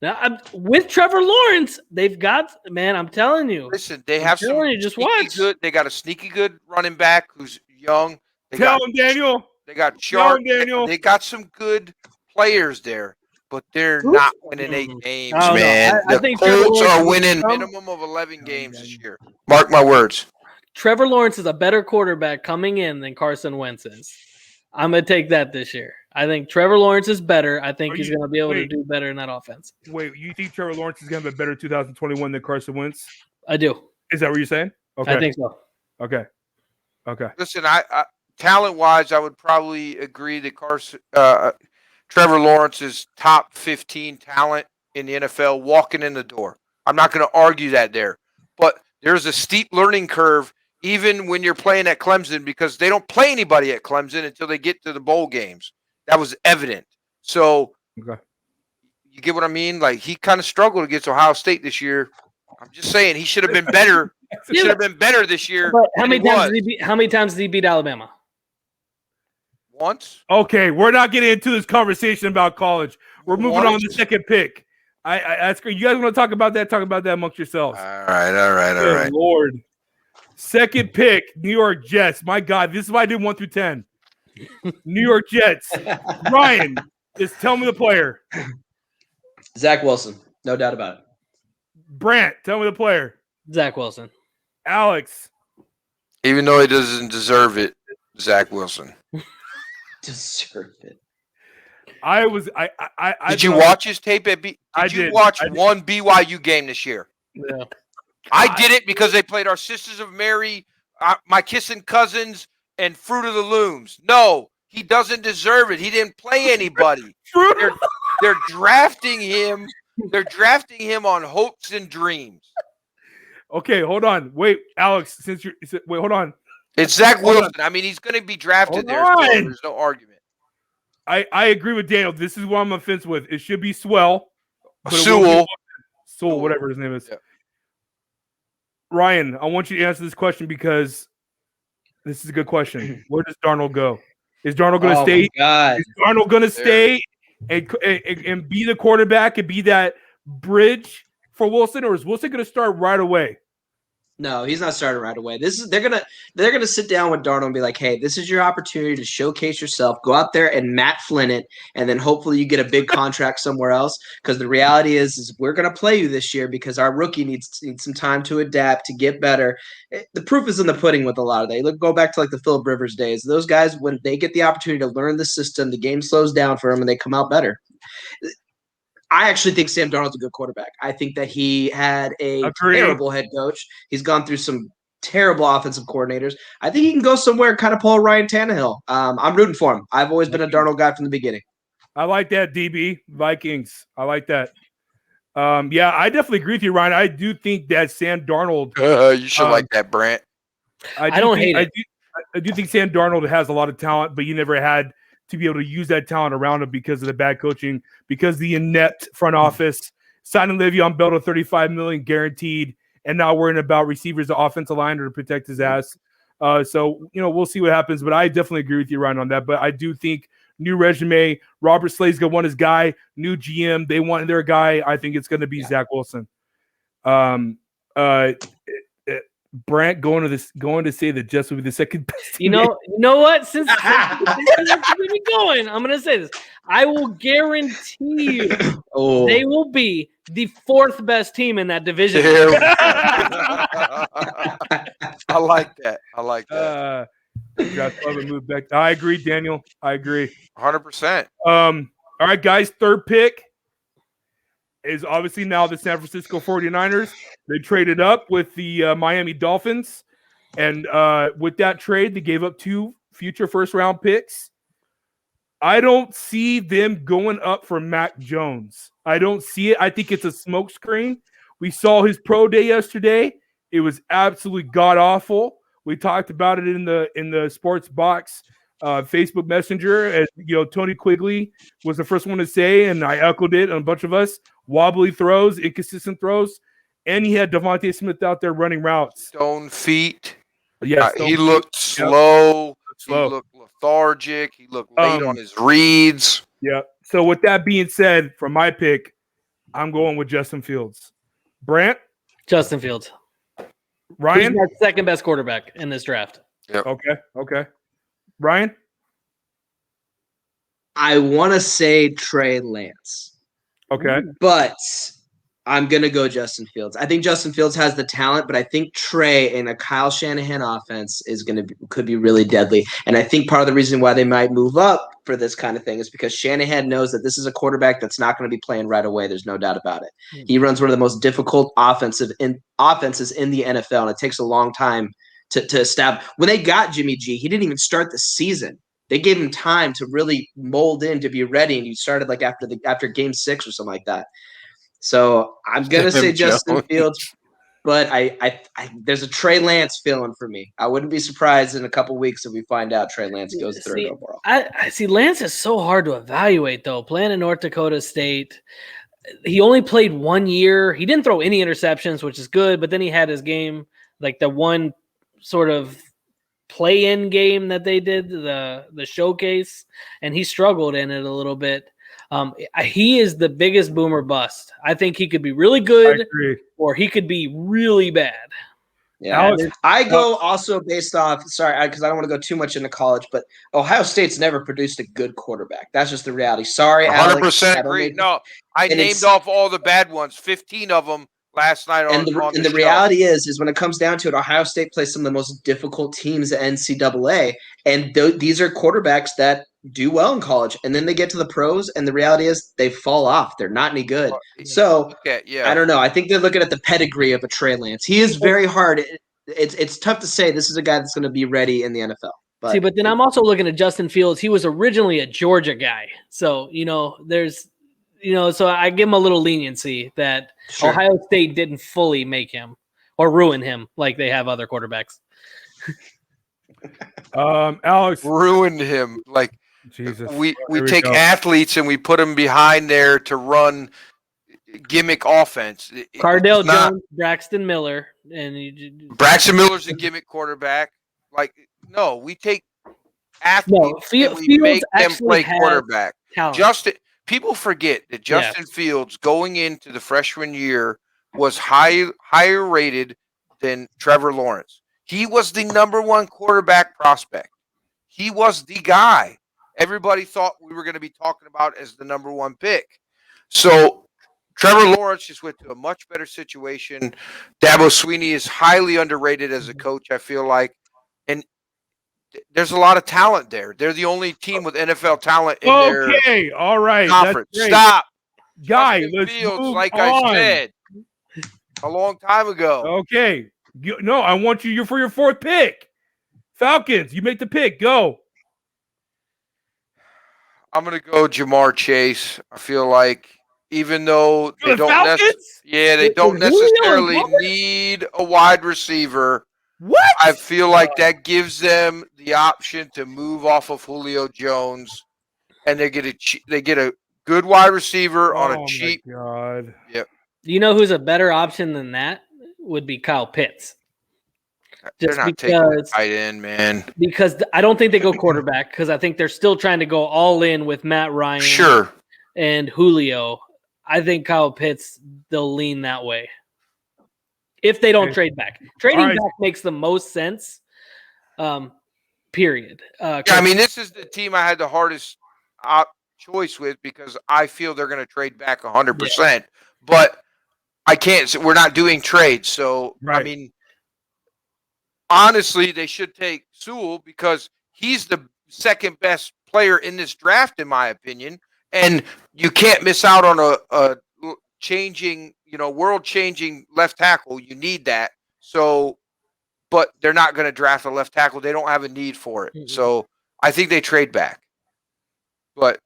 [SPEAKER 6] Now, with Trevor Lawrence, they've got, man, I'm telling you.
[SPEAKER 5] Listen, they have some
[SPEAKER 6] just watch.
[SPEAKER 5] Good. They got a sneaky good running back who's young.
[SPEAKER 3] Tell him, Daniel.
[SPEAKER 5] They got sharp.
[SPEAKER 3] Daniel.
[SPEAKER 5] They got some good players there, but they're not winning 8 games, man.
[SPEAKER 6] I think
[SPEAKER 5] the Colts are winning minimum of 11 games this year. Mark my words.
[SPEAKER 6] Trevor Lawrence is a better quarterback coming in than Carson Wentz is. I'm going to take that this year. I think Trevor Lawrence is better. I think he's going to be able to do better in that offense.
[SPEAKER 3] Wait, you think Trevor Lawrence is going to have a better 2021 than Carson Wentz?
[SPEAKER 6] I do.
[SPEAKER 3] Is that what you're saying? Okay.
[SPEAKER 6] I think so.
[SPEAKER 3] Okay.
[SPEAKER 5] Listen, I talent-wise, I would probably agree that Trevor Lawrence is top 15 talent in the NFL walking in the door. I'm not going to argue that there. But there's a steep learning curve even when you're playing at Clemson because they don't play anybody at Clemson until they get to the bowl games. That was evident. So you get what I mean? Like, he kind of struggled against Ohio State this year. I'm just saying he should have been better. He should have been better this year.
[SPEAKER 6] But how many times did he beat Alabama?
[SPEAKER 5] Once.
[SPEAKER 3] Okay, we're not getting into this conversation about college. We're moving on to the second pick. That's great. You guys want to talk about that? Talk about that amongst yourselves.
[SPEAKER 5] All right.
[SPEAKER 3] Lord. Second pick, New York Jets. My God, this is why I did 1 through 10. New York Jets. Ryan, just tell me the player.
[SPEAKER 4] Zach Wilson, no doubt about it.
[SPEAKER 3] Brant, tell me the player.
[SPEAKER 6] Zach Wilson.
[SPEAKER 3] Alex.
[SPEAKER 5] Even though he doesn't deserve it, Zach Wilson.
[SPEAKER 4] Deserve it.
[SPEAKER 5] Did you watch his tape at B?
[SPEAKER 3] I did.
[SPEAKER 5] Watch one BYU game this year?
[SPEAKER 6] Yeah.
[SPEAKER 5] I did it because they played our Sisters of Mary, my kissing cousins, and Fruit of the Looms. No, he doesn't deserve it. He didn't play anybody. They're drafting him. They're drafting him on hopes and dreams.
[SPEAKER 3] Okay, hold on. Wait, Alex, hold on.
[SPEAKER 5] It's Zach Wilson. I mean, he's going to be drafted there. So there's no argument.
[SPEAKER 3] I agree with Daniel. This is what I'm on the fence with. It should be Sewell.
[SPEAKER 5] Sewell,
[SPEAKER 3] whatever his name is.
[SPEAKER 5] Yeah.
[SPEAKER 3] Ryan, I want you to answer this question because this is a good question. Where does Darnold go? Is Darnold going to stay? Is Darnold going to stay and be the quarterback and be that bridge for Wilson, or is Wilson going to start right away?
[SPEAKER 4] No, he's not starting right away. They're gonna sit down with Darnold and be like, "Hey, this is your opportunity to showcase yourself. Go out there and Matt Flynn it, and then hopefully you get a big contract somewhere else." Because the reality is we're gonna play you this year because our rookie needs some time to adapt to get better. The proof is in the pudding with a lot of that. Go back to like the Phillip Rivers days. Those guys, when they get the opportunity to learn the system, the game slows down for them and they come out better. I actually think Sam Darnold's a good quarterback. I think that he had a
[SPEAKER 3] Agreed.
[SPEAKER 4] terrible head coach. He's gone through some terrible offensive coordinators. I think he can go somewhere and kind of pull a Ryan Tannehill. I'm rooting for him. I've always been a Darnold guy from the beginning.
[SPEAKER 3] I like that, DB. Vikings. I like that. Yeah, I definitely agree with you, Ryan. I do think that Sam Darnold.
[SPEAKER 5] You should like that, Brant.
[SPEAKER 6] I don't hate it.
[SPEAKER 3] I do think Sam Darnold has a lot of talent, but you never had to be able to use that talent around him because of the bad coaching, because the inept front office signing Le'Veon Bell to $35 million guaranteed, and not worrying about receivers, the offensive line, to protect his ass. So we'll see what happens. But I definitely agree with you, Ryan, on that. But I do think new resume. Robert Slade's gonna want his guy. New GM, they want their guy. I think it's going to be Zach Wilson. Brant going to say that Jets will be the second best.
[SPEAKER 6] You know what? Since we're going, I'm gonna say this. I will guarantee you they will be the fourth best team in that division.
[SPEAKER 5] I like that. I like that.
[SPEAKER 3] Move back. I agree, Daniel. I agree.
[SPEAKER 5] 100%.
[SPEAKER 3] All right, guys. Third pick is obviously now the San Francisco 49ers. They traded up with the Miami Dolphins. And with that trade, they gave up 2 future first-round picks. I don't see them going up for Mac Jones. I don't see it. I think it's a smokescreen. We saw his pro day yesterday. It was absolutely god-awful. We talked about it in the Sports Box Facebook Messenger. As Tony Quigley was the first one to say, and I echoed it, and a bunch of us. Wobbly throws, inconsistent throws, and he had Devontae Smith out there running routes.
[SPEAKER 5] Stone feet.
[SPEAKER 3] Yeah,
[SPEAKER 5] he looked slow.
[SPEAKER 3] Yep.
[SPEAKER 5] He looked lethargic. He looked late on his reads.
[SPEAKER 3] Yeah. So with that being said, for my pick, I'm going with Justin Fields. Brant?
[SPEAKER 6] Justin Fields.
[SPEAKER 3] Ryan?
[SPEAKER 6] He's my second best quarterback in this draft.
[SPEAKER 5] Yep.
[SPEAKER 3] Okay. Ryan?
[SPEAKER 4] I want to say Trey Lance.
[SPEAKER 3] Okay.
[SPEAKER 4] But I'm going to go Justin Fields. I think Justin Fields has the talent, but I think Trey in a Kyle Shanahan offense could be really deadly. And I think part of the reason why they might move up for this kind of thing is because Shanahan knows that this is a quarterback that's not going to be playing right away. There's no doubt about it. He runs one of the most difficult offenses in the NFL, and it takes a long time to establish. When they got Jimmy G, he didn't even start the season. They gave him time to really mold in to be ready, and he started like after game 6 or something like that. So I'm gonna say Justin Fields, but I there's a Trey Lance feeling for me. I wouldn't be surprised in a couple weeks if we find out Trey Lance goes third overall.
[SPEAKER 6] I see Lance is so hard to evaluate though. Playing in North Dakota State, he only played 1 year. He didn't throw any interceptions, which is good. But then he had his game, like the one sort of play-in game that they did, the showcase, and he struggled in it a little bit. He is the biggest boomer bust. I think he could be really good or he could be really bad.
[SPEAKER 4] Yeah, I go also based off, because I don't want to go too much into college, but Ohio State's never produced a good quarterback. That's just the reality. Sorry,
[SPEAKER 5] 100% agree. No, I named off all the bad ones, 15 of them last night on the
[SPEAKER 4] reality is when it comes down to it, Ohio State plays some of the most difficult teams at NCAA, and these are quarterbacks that do well in college, and then they get to the pros, and the reality is they fall off. They're not any good. So I don't know. I think they're looking at the pedigree of a Trey Lance. He is very hard. It's tough to say this is a guy that's going to be ready in the NFL.
[SPEAKER 6] But then I'm also looking at Justin Fields. He was originally a Georgia guy, so there's. So I give him a little leniency that Ohio State didn't fully make him or ruin him like they have other quarterbacks.
[SPEAKER 3] Alex
[SPEAKER 5] ruined him. Like
[SPEAKER 3] Jesus.
[SPEAKER 5] We take athletes and we put them behind there to run gimmick offense.
[SPEAKER 6] Cardale Jones, Braxton Miller,
[SPEAKER 5] Braxton Miller's a gimmick quarterback. Like no, we take athletes and we make them play quarterback. People forget that Justin Fields going into the freshman year was higher rated than Trevor Lawrence. He was the number 1 quarterback prospect. He was the guy everybody thought we were going to be talking about as the number 1 pick. So Trevor Lawrence just went to a much better situation. Dabo Swinney is highly underrated as a coach, I feel like. And there's a lot of talent there. They're the only team with NFL talent in their
[SPEAKER 3] all right.
[SPEAKER 5] conference. Stop.
[SPEAKER 3] Guy,
[SPEAKER 5] Justin
[SPEAKER 3] let's
[SPEAKER 5] Fields,
[SPEAKER 3] move
[SPEAKER 5] like
[SPEAKER 3] on.
[SPEAKER 5] I said a long time ago.
[SPEAKER 3] Okay. No, I want you for your fourth pick. Falcons, you make the pick. Go.
[SPEAKER 5] I'm gonna go Jamar Chase. I feel like even though
[SPEAKER 3] For the Falcons?
[SPEAKER 5] they don't
[SPEAKER 6] Is Julio
[SPEAKER 5] necessarily
[SPEAKER 6] involved?
[SPEAKER 5] need a wide receiver.
[SPEAKER 3] What?
[SPEAKER 5] I feel like that gives them the option to move off of Julio Jones, and they get a good wide receiver on a cheap.
[SPEAKER 3] My God.
[SPEAKER 5] Yep.
[SPEAKER 6] You know who's a better option than that? Would be Kyle Pitts.
[SPEAKER 5] They're not taking the tight end, man.
[SPEAKER 6] Because I don't think they go quarterback because I think they're still trying to go all in with Matt Ryan
[SPEAKER 5] Sure.
[SPEAKER 6] and Julio. I think Kyle Pitts, they'll lean that way. If they don't trade back. Trading back makes the most sense, period.
[SPEAKER 5] I mean, this is the team I had the hardest choice with because I feel they're going to trade back 100%. Yeah. But I can't. We're not doing trades. So, I mean, honestly, they should take Sewell because he's the second best player in this draft, in my opinion. And you can't miss out on a changing, world-changing left tackle. You need that. So, but they're not going to draft a left tackle. They don't have a need for it. Mm-hmm. So I think they trade back. But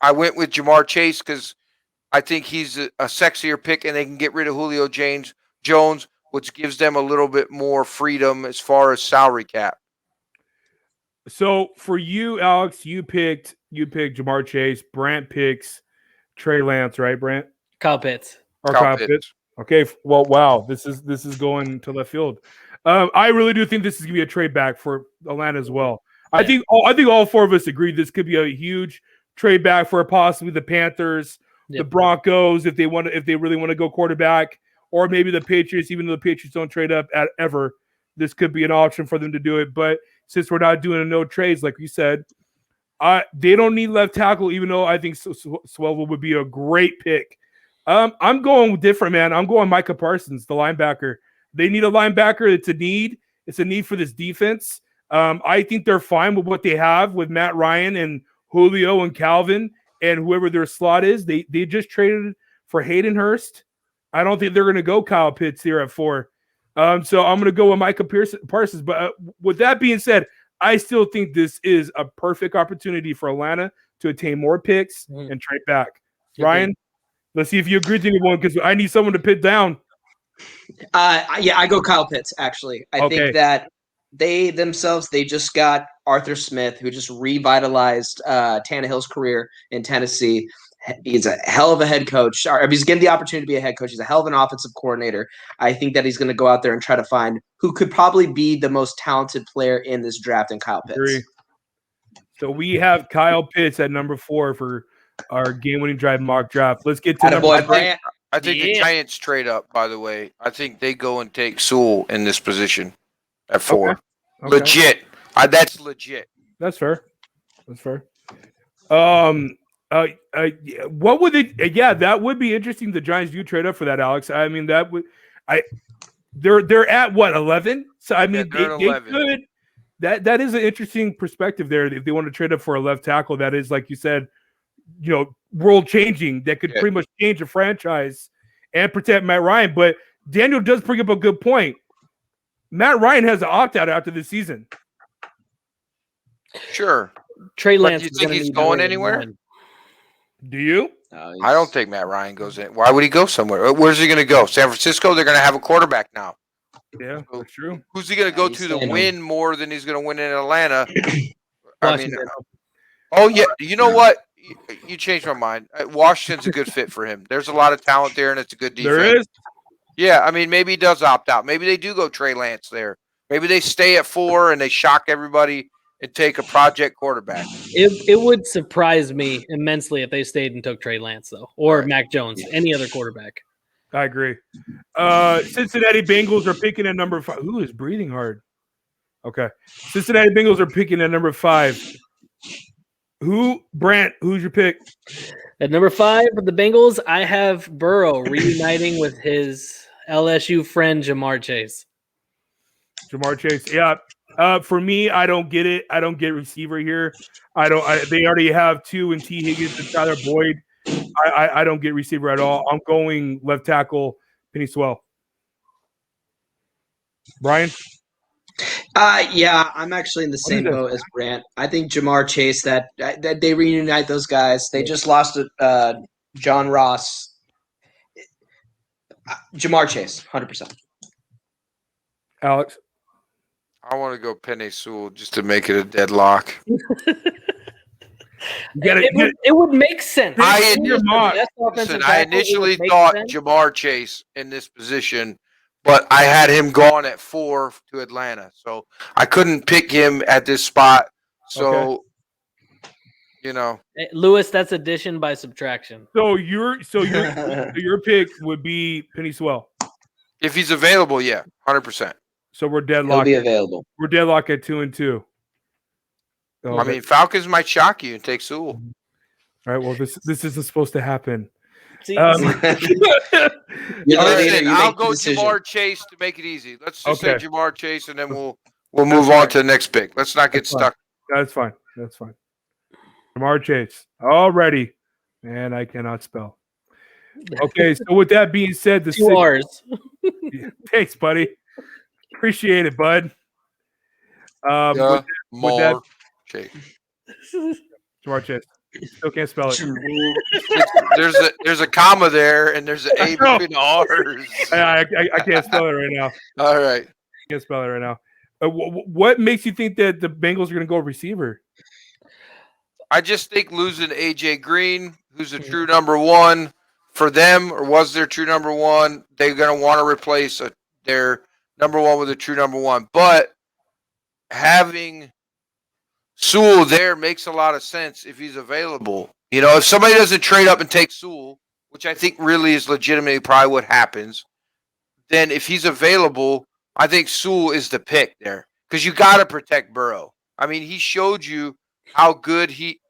[SPEAKER 5] I went with Jamar Chase because I think he's a sexier pick, and they can get rid of Julio Jones, which gives them a little bit more freedom as far as salary cap.
[SPEAKER 3] So for you, Alex, you picked Jamar Chase. Brant picks Trey Lance, right, Brant?
[SPEAKER 6] Kyle Pitts.
[SPEAKER 3] Or Kyle Pitts. Okay. Well, wow. This is going to left field. I really do think this is gonna be a trade back for Atlanta as well. Yeah. I think all four of us agree this could be a huge trade back for possibly the Panthers, the Broncos, if they really want to go quarterback, or maybe the Patriots, even though the Patriots don't trade up ever. This could be an option for them to do it. But since we're not doing no trades, like you said, they don't need left tackle, even though I think Swell would be a great pick. I'm going different, man. I'm going Micah Parsons, the linebacker. They need a linebacker. It's a need. It's a need for this defense. I think they're fine with what they have with Matt Ryan and Julio and Calvin and whoever their slot is. They just traded for Hayden Hurst. I don't think they're going to go Kyle Pitts here at 4. So I'm going to go with Micah Parsons. But with that being said, I still think this is a perfect opportunity for Atlanta to attain more picks and trade back. Ryan, let's see if you agree with anyone because I need someone to pit down.
[SPEAKER 4] I go Kyle Pitts, actually. I think that they just got Arthur Smith, who just revitalized Tannehill's career in Tennessee. He's a hell of a head coach. If he's given the opportunity to be a head coach, he's a hell of an offensive coordinator. I think that he's going to go out there and try to find who could probably be the most talented player in this draft in Kyle Pitts.
[SPEAKER 3] So we have Kyle Pitts at number 4 for our game-winning drive mock draft. Let's get to
[SPEAKER 5] I think the Giants trade up, by the way. I think they go and take Sewell in this position at 4. Okay. Legit. That's legit.
[SPEAKER 3] That's fair. What would it? Yeah, that would be interesting. The Giants do trade up for that, Alex. I mean, that would. They're at what 11? So I mean, they could. That is an interesting perspective there. If they want to trade up for a left tackle, that is like you said, world changing. That could pretty much change a franchise and protect Matt Ryan. But Daniel does bring up a good point. Matt Ryan has an opt out after this season.
[SPEAKER 5] Sure.
[SPEAKER 6] Trey Lance.
[SPEAKER 5] Do you think he's going anywhere?
[SPEAKER 3] Do you?
[SPEAKER 5] I don't think Matt Ryan goes in. Why would he go somewhere? Where's he going to go? San Francisco? They're going to have a quarterback now.
[SPEAKER 3] Yeah, that's true.
[SPEAKER 5] Who's he going to go to win more than he's going to win in Atlanta? I mean, you know what? You changed my mind. Washington's a good fit for him. There's a lot of talent there, and it's a good defense.
[SPEAKER 3] There is.
[SPEAKER 5] Yeah, I mean, maybe he does opt out. Maybe they do go Trey Lance there. Maybe they stay at 4 and they shock everybody and take a project quarterback.
[SPEAKER 6] It would surprise me immensely if they stayed and took Trey Lance, though, or Mac Jones, any other quarterback.
[SPEAKER 3] I agree. Cincinnati Bengals are picking at number 5. Who is breathing hard? Okay. Cincinnati Bengals are picking at number 5. Who's your pick?
[SPEAKER 6] At number 5 for the Bengals, I have Burrow reuniting with his LSU friend Jamar Chase.
[SPEAKER 3] Yeah. For me, I don't get it. I don't get receiver here. They already have 2 in T. Higgins and Tyler Boyd. I don't get receiver at all. I'm going left tackle, Penny Swell. Brian?
[SPEAKER 4] Yeah, I'm actually in the same boat as Brant. I think Jamar Chase, that they reunite those guys. They just lost John Ross. Jamar Chase, 100%.
[SPEAKER 3] Alex?
[SPEAKER 5] I want to go Penny Sewell just to make it a deadlock.
[SPEAKER 6] It would make sense.
[SPEAKER 5] I
[SPEAKER 6] I
[SPEAKER 5] initially thought Jamar Chase in this position, but I had him gone at 4 to Atlanta, so I couldn't pick him at this spot. So,
[SPEAKER 6] Lewis, that's addition by subtraction.
[SPEAKER 3] So your pick would be Penny Swell.
[SPEAKER 5] If he's available, yeah, 100%.
[SPEAKER 3] So we're deadlocked.
[SPEAKER 4] He'll be available.
[SPEAKER 3] We're deadlocked at 2-2.
[SPEAKER 5] I mean, Falcons might shock you and take Sewell.
[SPEAKER 3] All right. Well, this isn't supposed to happen.
[SPEAKER 5] I'll go Jamar Chase to make it easy. Let's just say Jamar Chase, and then we'll move on to the next pick. Let's not get stuck.
[SPEAKER 3] That's fine. Jamar Chase. Already. Man, I cannot spell. Okay, so with that being said, the
[SPEAKER 6] 2 R's.
[SPEAKER 3] Thanks, buddy. Appreciate it, bud. Jamar Chase. Still can't spell it.
[SPEAKER 5] There's a comma there, and there's an A between the R's.
[SPEAKER 3] I can't spell it right now.
[SPEAKER 5] All right.
[SPEAKER 3] I can't spell it right now. What makes you think that the Bengals are going to go receiver?
[SPEAKER 5] I just think losing AJ Green, who's a true number 1 for them, or was their true number 1, they're going to want to replace their number 1 with a true number 1. But having Sewell there makes a lot of sense if he's available. If somebody doesn't trade up and take Sewell, which I think really is legitimately probably what happens, then if he's available, I think Sewell is the pick there because you got to protect Burrow. I mean, he showed you how good he.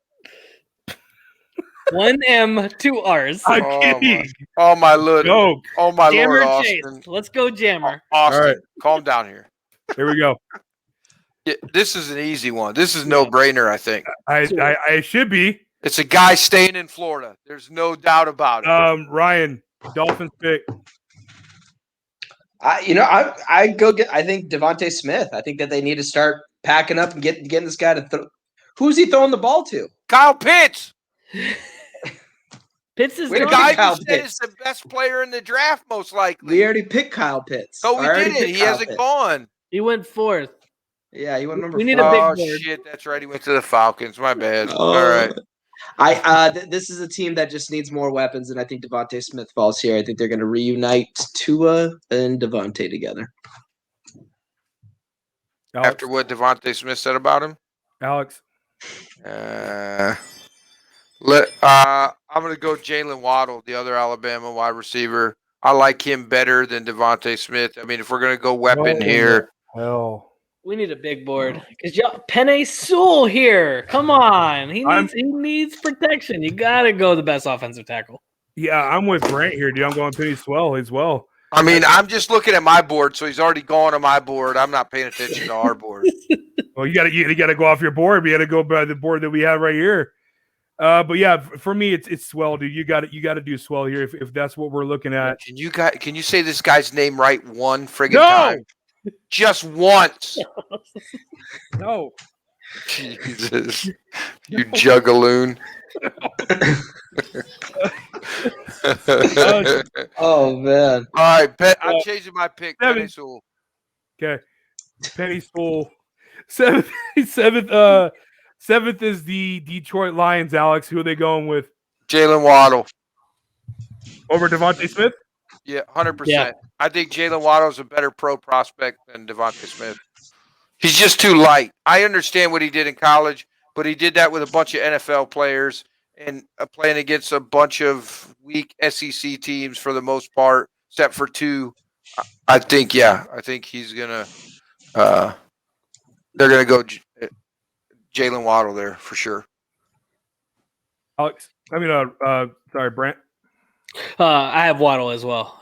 [SPEAKER 6] 1 M, 2 R's.
[SPEAKER 5] Oh my Lord!
[SPEAKER 3] Joke.
[SPEAKER 5] Oh my
[SPEAKER 6] Jammer
[SPEAKER 5] Lord,
[SPEAKER 6] Chase.
[SPEAKER 5] Austin!
[SPEAKER 6] Let's go, Jammer.
[SPEAKER 5] Austin,
[SPEAKER 3] All right.
[SPEAKER 5] Calm down here.
[SPEAKER 3] Here we go.
[SPEAKER 5] Yeah, this is an easy one. This is no brainer. I think
[SPEAKER 3] I should be.
[SPEAKER 5] It's a guy staying in Florida. There's no doubt about it.
[SPEAKER 3] Ryan, Dolphins pick.
[SPEAKER 4] I think Devontae Smith. I think that they need to start packing up and getting this guy to throw. Who's he throwing the ball to?
[SPEAKER 5] Kyle Pitts.
[SPEAKER 6] Pitts is
[SPEAKER 5] the guy who said is the best player in the draft, most likely.
[SPEAKER 4] We already picked Kyle Pitts.
[SPEAKER 5] No, we didn't. He hasn't gone.
[SPEAKER 6] He went 4th.
[SPEAKER 4] Yeah, he went number 4.
[SPEAKER 6] We need a big board.
[SPEAKER 5] Shit, that's right. He went to the Falcons. My bad. All right.
[SPEAKER 4] This is a team that just needs more weapons, and I think Devontae Smith falls here. I think they're going to reunite Tua and Devontae together.
[SPEAKER 3] Alex?
[SPEAKER 5] After what Devontae Smith said about him?
[SPEAKER 3] Alex?
[SPEAKER 5] I'm going to go Jalen Waddle, the other Alabama wide receiver. I like him better than Devontae Smith. I mean, if we're going to go weapon here.
[SPEAKER 3] Hell.
[SPEAKER 6] We need a big board because Penny Sewell here. Come on, he needs protection. You gotta go the best offensive tackle.
[SPEAKER 3] Yeah, I'm with Brant here, dude. I'm going Penny Swell as well.
[SPEAKER 5] I mean, I'm just looking at my board, so he's already gone on my board. I'm not paying attention to our board.
[SPEAKER 3] Well, you gotta go off your board. We gotta go by the board that we have right here. But yeah, for me, it's Swell, dude. You got to do Swell here if that's what we're looking at.
[SPEAKER 5] Can you say this guy's name right one friggin' time? Just once.
[SPEAKER 3] No.
[SPEAKER 5] Jesus. You juggaloon.
[SPEAKER 4] Oh, man.
[SPEAKER 5] All right, I'm changing my pick. Penny Sewell.
[SPEAKER 3] Okay. Penny Sewell. Seventh is the Detroit Lions, Alex. Who are they going with?
[SPEAKER 5] Jalen Waddle.
[SPEAKER 3] Over Devontae Smith?
[SPEAKER 5] Yeah, 100%.
[SPEAKER 6] Yeah.
[SPEAKER 5] I think Jalen Waddle is a better pro prospect than Devontae Smith. He's just too light. I understand what he did in college, but he did that with a bunch of NFL players and playing against a bunch of weak SEC teams for the most part, except for 2. I think he's going to they're going to go Jalen Waddle there for sure.
[SPEAKER 3] Alex, sorry, Brent.
[SPEAKER 6] I have Waddle as well.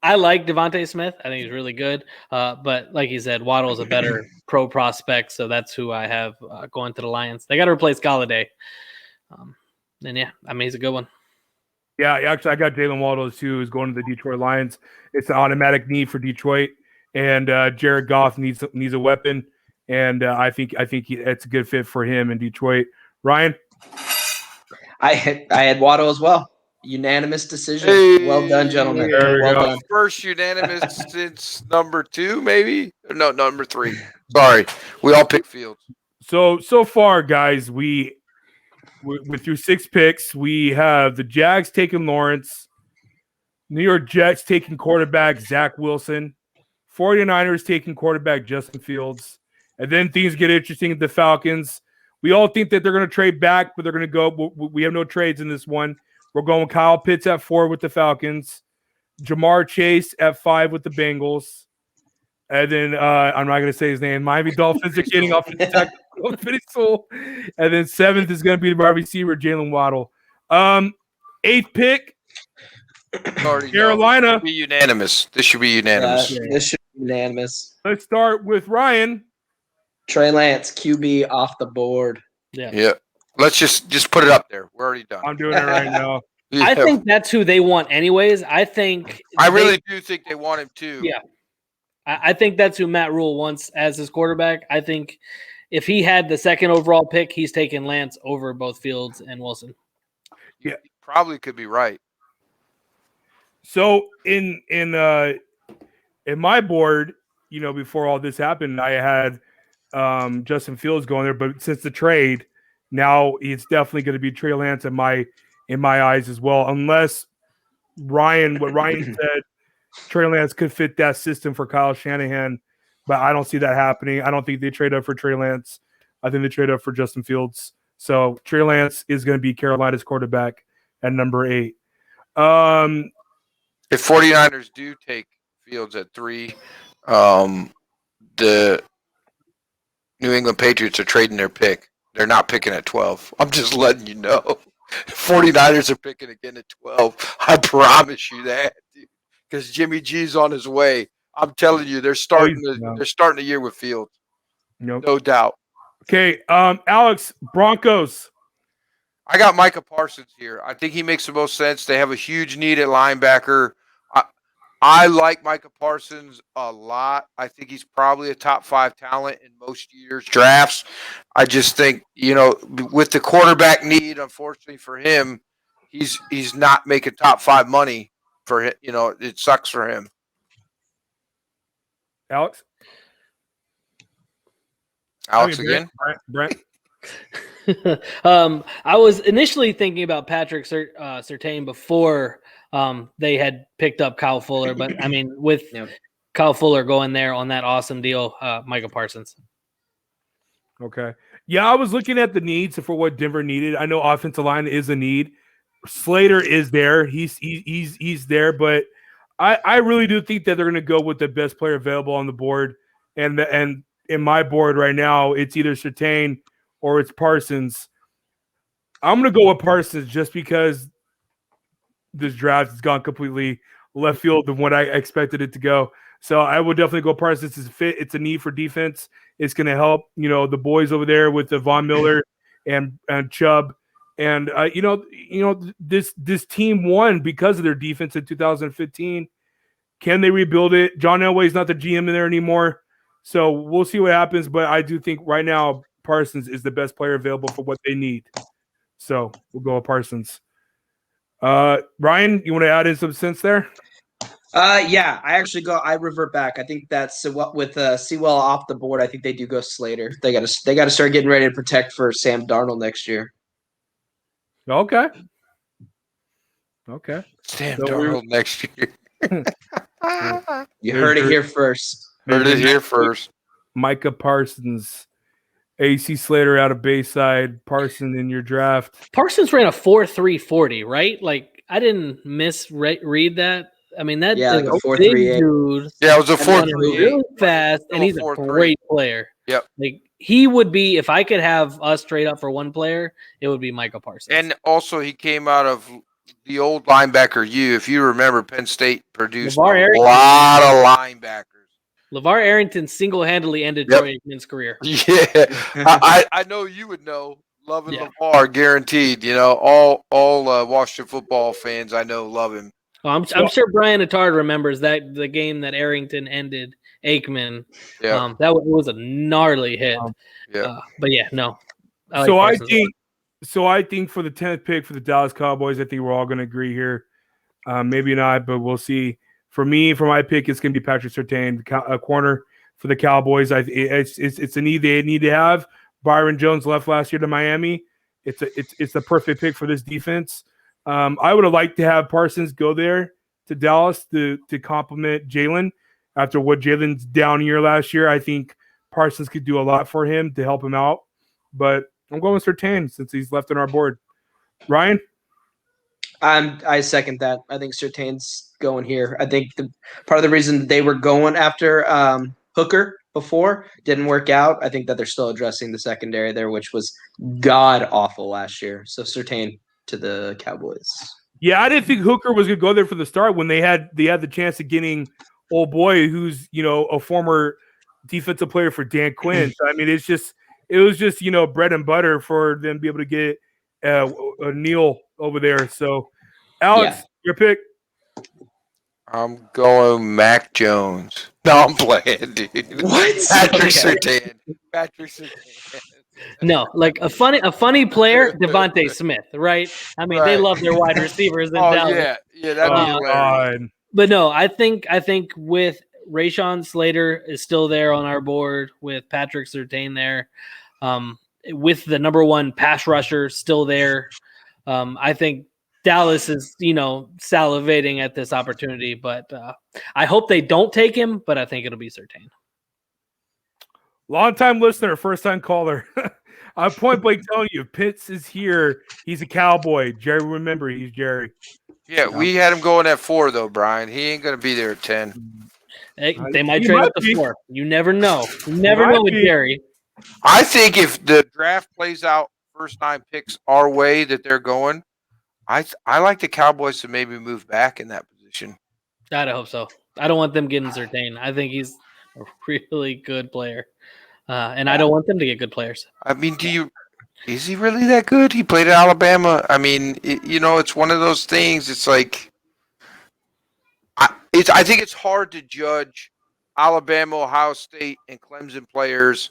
[SPEAKER 6] I like Devontae Smith. I think he's really good. But like you said, Waddle is a better pro prospect, so that's who I have going to the Lions. They got to replace Galladay. And yeah, I mean, he's a good one.
[SPEAKER 3] Yeah, actually, I got Jalen Waddle too. Who's going to the Detroit Lions? It's an automatic need for Detroit, and Jared Goff needs a weapon, and I think it's a good fit for him in Detroit. Ryan,
[SPEAKER 4] I had Waddle as well. Unanimous decision. Well done, gentlemen.
[SPEAKER 3] There we
[SPEAKER 4] Well
[SPEAKER 3] go.
[SPEAKER 4] done.
[SPEAKER 5] First unanimous since number 2, maybe? No, number 3. Sorry. We all picked Fields.
[SPEAKER 3] So far, guys, we through 6 picks. We have the Jags taking Lawrence, New York Jets taking quarterback Zach Wilson, 49ers taking quarterback Justin Fields, and then things get interesting at the Falcons. We all think that they're going to trade back, but they're going to go. We have no trades in this one. We're going Kyle Pitts at 4 with the Falcons, Jamar Chase at 5 with the Bengals, and then I'm not going to say his name. Miami Dolphins are getting off the tackle, and then 7th is going to be the wide receiver Jalen Waddle. 8th pick, Carolina.
[SPEAKER 5] Be unanimous. This should be unanimous.
[SPEAKER 4] This should be unanimous.
[SPEAKER 3] Let's start with Ryan.
[SPEAKER 4] Trey Lance, QB off the board.
[SPEAKER 5] Yeah. Let's just put it up there. We're already done.
[SPEAKER 3] I'm doing it right now.
[SPEAKER 5] Yeah.
[SPEAKER 6] I think that's who they want anyways. I
[SPEAKER 5] really do think they want him too.
[SPEAKER 6] Yeah. I think that's who Matt Rule wants as his quarterback. I think if he had the 2nd overall pick, he's taking Lance over both Fields and Wilson.
[SPEAKER 5] You probably could be right.
[SPEAKER 3] So in my board, before all this happened, I had Justin Fields going there, but since the trade, now it's definitely going to be Trey Lance in my eyes as well. Unless what Ryan said, Trey Lance could fit that system for Kyle Shanahan, but I don't see that happening. I don't think they trade up for Trey Lance. I think they trade up for Justin Fields. So Trey Lance is going to be Carolina's quarterback at number 8.
[SPEAKER 5] If 49ers do take Fields at 3, the New England Patriots are trading their pick. They're not picking at 12. I'm just letting you know. 49ers are picking again at 12. I promise you that, dude. Because Jimmy G's on his way. I'm telling you, they're starting the year with Fields.
[SPEAKER 3] Nope.
[SPEAKER 5] No doubt.
[SPEAKER 3] Okay, Alex, Broncos.
[SPEAKER 5] I got Micah Parsons here. I think he makes the most sense. They have a huge need at linebacker. I like Micah Parsons a lot. I think he's probably a top 5 talent in most years' drafts. I just think, with the quarterback need, unfortunately for him, he's not making top 5 money for him. It sucks for him.
[SPEAKER 3] Alex
[SPEAKER 5] again?
[SPEAKER 3] Brent.
[SPEAKER 6] I was initially thinking about Patrick Surtain before they had picked up Kyle Fuller, but I mean, with Kyle Fuller going there on that awesome deal, Micah Parsons.
[SPEAKER 3] Okay. Yeah, I was looking at the needs for what Denver needed. I know offensive line is a need. Slater is there. He's there, but I really do think that they're going to go with the best player available on the board. And in my board right now, it's either Surtain or it's Parsons. I'm going to go with Parsons just because this draft has gone completely left field than what I expected it to go. So I would definitely go Parsons. It's a fit. It's a need for defense. It's going to help, the boys over there with the Von Miller and Chubb. And, this team won because of their defense in 2015. Can they rebuild it? John Elway's not the GM in there anymore. So we'll see what happens. But I do think right now Parsons is the best player available for what they need. So we'll go with Parsons. Ryan, you want to add in some sense there?
[SPEAKER 4] Yeah, I revert back. I think that's with Sewell off the board. I think they do go Slater. They got to start getting ready to protect for Sam Darnold next year.
[SPEAKER 3] Okay.
[SPEAKER 5] Sam Darnold next year.
[SPEAKER 4] You heard it here first.
[SPEAKER 3] Micah Parsons, AC Slater out of Bayside, Parsons in your draft.
[SPEAKER 6] Parsons ran a 4.340, right? Like I didn't misread that. I mean that
[SPEAKER 4] like a 4.38
[SPEAKER 6] dude.
[SPEAKER 5] Yeah, it was a 4.38.
[SPEAKER 6] Really fast, and he's a great player.
[SPEAKER 5] Yep.
[SPEAKER 6] Like he would be if I could have us trade up for one player, it would be Micah Parsons.
[SPEAKER 5] And also he came out of the old linebacker U. If you remember, Penn State produced a lot of linebackers.
[SPEAKER 6] LeVar Arrington single-handedly ended Troy Aikman's career.
[SPEAKER 5] Yeah, I know you would know. Loving
[SPEAKER 6] Yeah.
[SPEAKER 5] LeVar, guaranteed. You know, all Washington football fans I know love him.
[SPEAKER 6] Well, I'm sure Brian Attard remembers that the game that Arrington ended Aikman.
[SPEAKER 5] Yeah,
[SPEAKER 6] Was a gnarly hit.
[SPEAKER 5] yeah.
[SPEAKER 6] But yeah, no.
[SPEAKER 3] So I
[SPEAKER 6] Parsons.
[SPEAKER 3] think for the 10th pick for the Dallas Cowboys, I think we're all going to agree here. Maybe not, but we'll see. For me, for my pick, it's going to be Patrick Surtain, a corner for the Cowboys. It's a need they need to have. Byron Jones left last year to Miami. It's the perfect pick for this defense. I would have liked to have Parsons go there to Dallas to complement Jalen after what Jalen's down year last year. I think Parsons could do a lot for him to help him out. But I'm going with Surtain since he's left on our board. Ryan?
[SPEAKER 4] I second that. I think Surtain's going here. I think part of the reason they were going after Hooker before didn't work out. I think that they're still addressing the secondary there, which was god awful last year. So Surtain to the Cowboys.
[SPEAKER 3] Yeah, I didn't think Hooker was going to go there for the start when they had the chance of getting old boy who's a former defensive player for Dan Quinn. So, I mean, it was just bread and butter for them to be able to get a Neal over there. So, Alex, your pick.
[SPEAKER 5] I'm going Mac Jones. No, I'm playing, dude.
[SPEAKER 4] What?
[SPEAKER 5] Patrick Surtain. Patrick Surtain.
[SPEAKER 6] No, like a funny player, Devontae Smith, right? I mean, they love their wide receivers in Dallas.
[SPEAKER 5] Yeah, that'd be hilarious.
[SPEAKER 6] But no, I think with Rashawn Slater is still there on our board, with Patrick Surtain there, with the number one pass rusher still there. I think Dallas is, salivating at this opportunity, but I hope they don't take him, but I think it'll be Surtain.
[SPEAKER 3] Long-time listener, first-time caller. I'm point blank telling you, Pitts is here. He's a Cowboy. Jerry, remember, he's Jerry.
[SPEAKER 5] Yeah, we had him going at 4, though, Brian. He ain't going to be there at 10.
[SPEAKER 6] They might trade up to 4. You never know. You never know with Jerry.
[SPEAKER 5] I think if the draft plays out first 9 picks our way that they're going, I like the Cowboys to maybe move back in that position.
[SPEAKER 6] I hope so. I don't want them getting Surtain. I think he's a really good player. And I don't want them to get good players.
[SPEAKER 5] I mean, is he really that good? He played at Alabama. I mean, it's one of those things. It's like, I think it's hard to judge Alabama, Ohio State, and Clemson players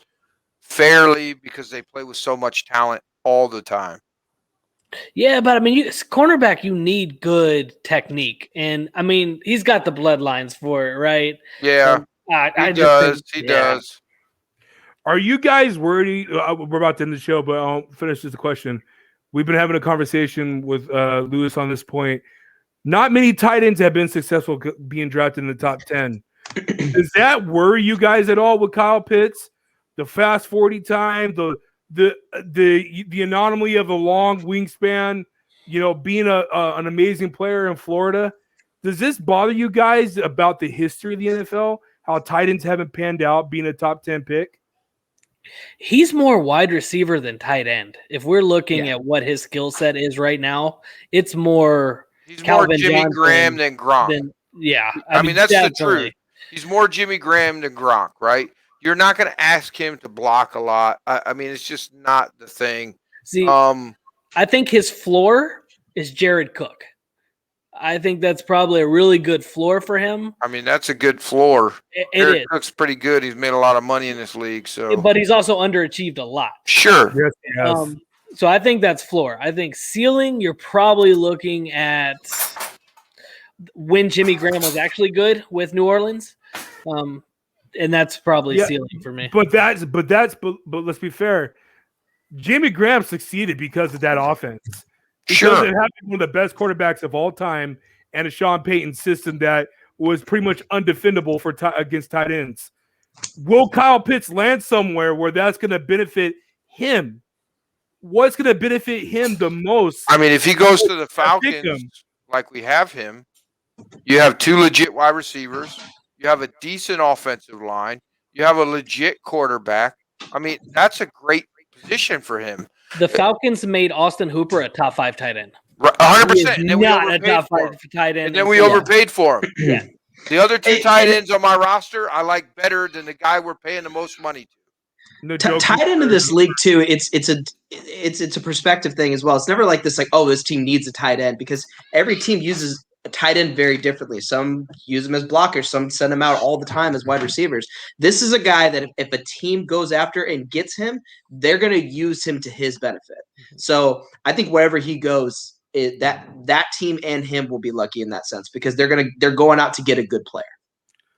[SPEAKER 5] fairly because they play with so much talent all the time.
[SPEAKER 6] Yeah, but I mean, cornerback, you need good technique. And I mean, he's got the bloodlines for it, right?
[SPEAKER 5] Yeah, he does.
[SPEAKER 3] Are you guys worried? We're about to end the show, but I'll finish this question. We've been having a conversation with Lewis on this point. Not many tight ends have been successful being drafted in the top 10. Does that worry you guys at all with Kyle Pitts? The fast 40 time, the anomaly of a long wingspan, being an amazing player in Florida. Does this bother you guys about the history of the NFL? How tight ends haven't panned out being a top 10 pick?
[SPEAKER 6] He's more wide receiver than tight end. If we're looking at what his skill set is right now, it's more.
[SPEAKER 5] He's
[SPEAKER 6] Calvin
[SPEAKER 5] more Jimmy
[SPEAKER 6] Johnson
[SPEAKER 5] Graham than Gronk. I mean that's definitely the truth. He's more Jimmy Graham than Gronk, right? You're not going to ask him to block a lot. I mean, it's just not the thing.
[SPEAKER 6] See, I think his floor is Jared Cook. I think that's probably a really good floor for him.
[SPEAKER 5] I mean, that's a good floor.
[SPEAKER 6] It is.
[SPEAKER 5] Cook's pretty good. He's made a lot of money in this league.
[SPEAKER 6] But he's also underachieved a lot.
[SPEAKER 5] Sure.
[SPEAKER 3] Yes, he has.
[SPEAKER 6] So I think that's floor. I think ceiling, you're probably looking at when Jimmy Graham was actually good with New Orleans. And that's probably ceiling for me.
[SPEAKER 3] But let's be fair. Jimmy Graham succeeded because of that offense. Because it happened one of the best quarterbacks of all time and a Sean Payton system that was pretty much undefendable against tight ends. Will Kyle Pitts land somewhere where that's going to benefit him? What's going to benefit him the most?
[SPEAKER 5] I mean, if he goes to the Falcons like we have him, you have 2 legit wide receivers. You have a decent offensive line. You have a legit quarterback. I mean, that's a great position for him.
[SPEAKER 6] The Falcons made Austin Hooper a top 5 tight end.
[SPEAKER 5] 100%. And then we
[SPEAKER 6] not a top 5 tight end.
[SPEAKER 5] And then we overpaid for him.
[SPEAKER 6] Yeah.
[SPEAKER 5] The other 2 tight ends on my roster, I like better than the guy we're paying the most money to.
[SPEAKER 3] No joke.
[SPEAKER 4] Tied into this league too, it's a perspective thing as well. It's never like this, like, oh, this team needs a tight end, because every team uses a tight end very differently. Some use them as blockers, some send them out all the time as wide receivers. This is a guy that if a team goes after and gets him, they're going to use him to his benefit. So I think wherever he goes, that team and him will be lucky in that sense, because they're going out to get a good player.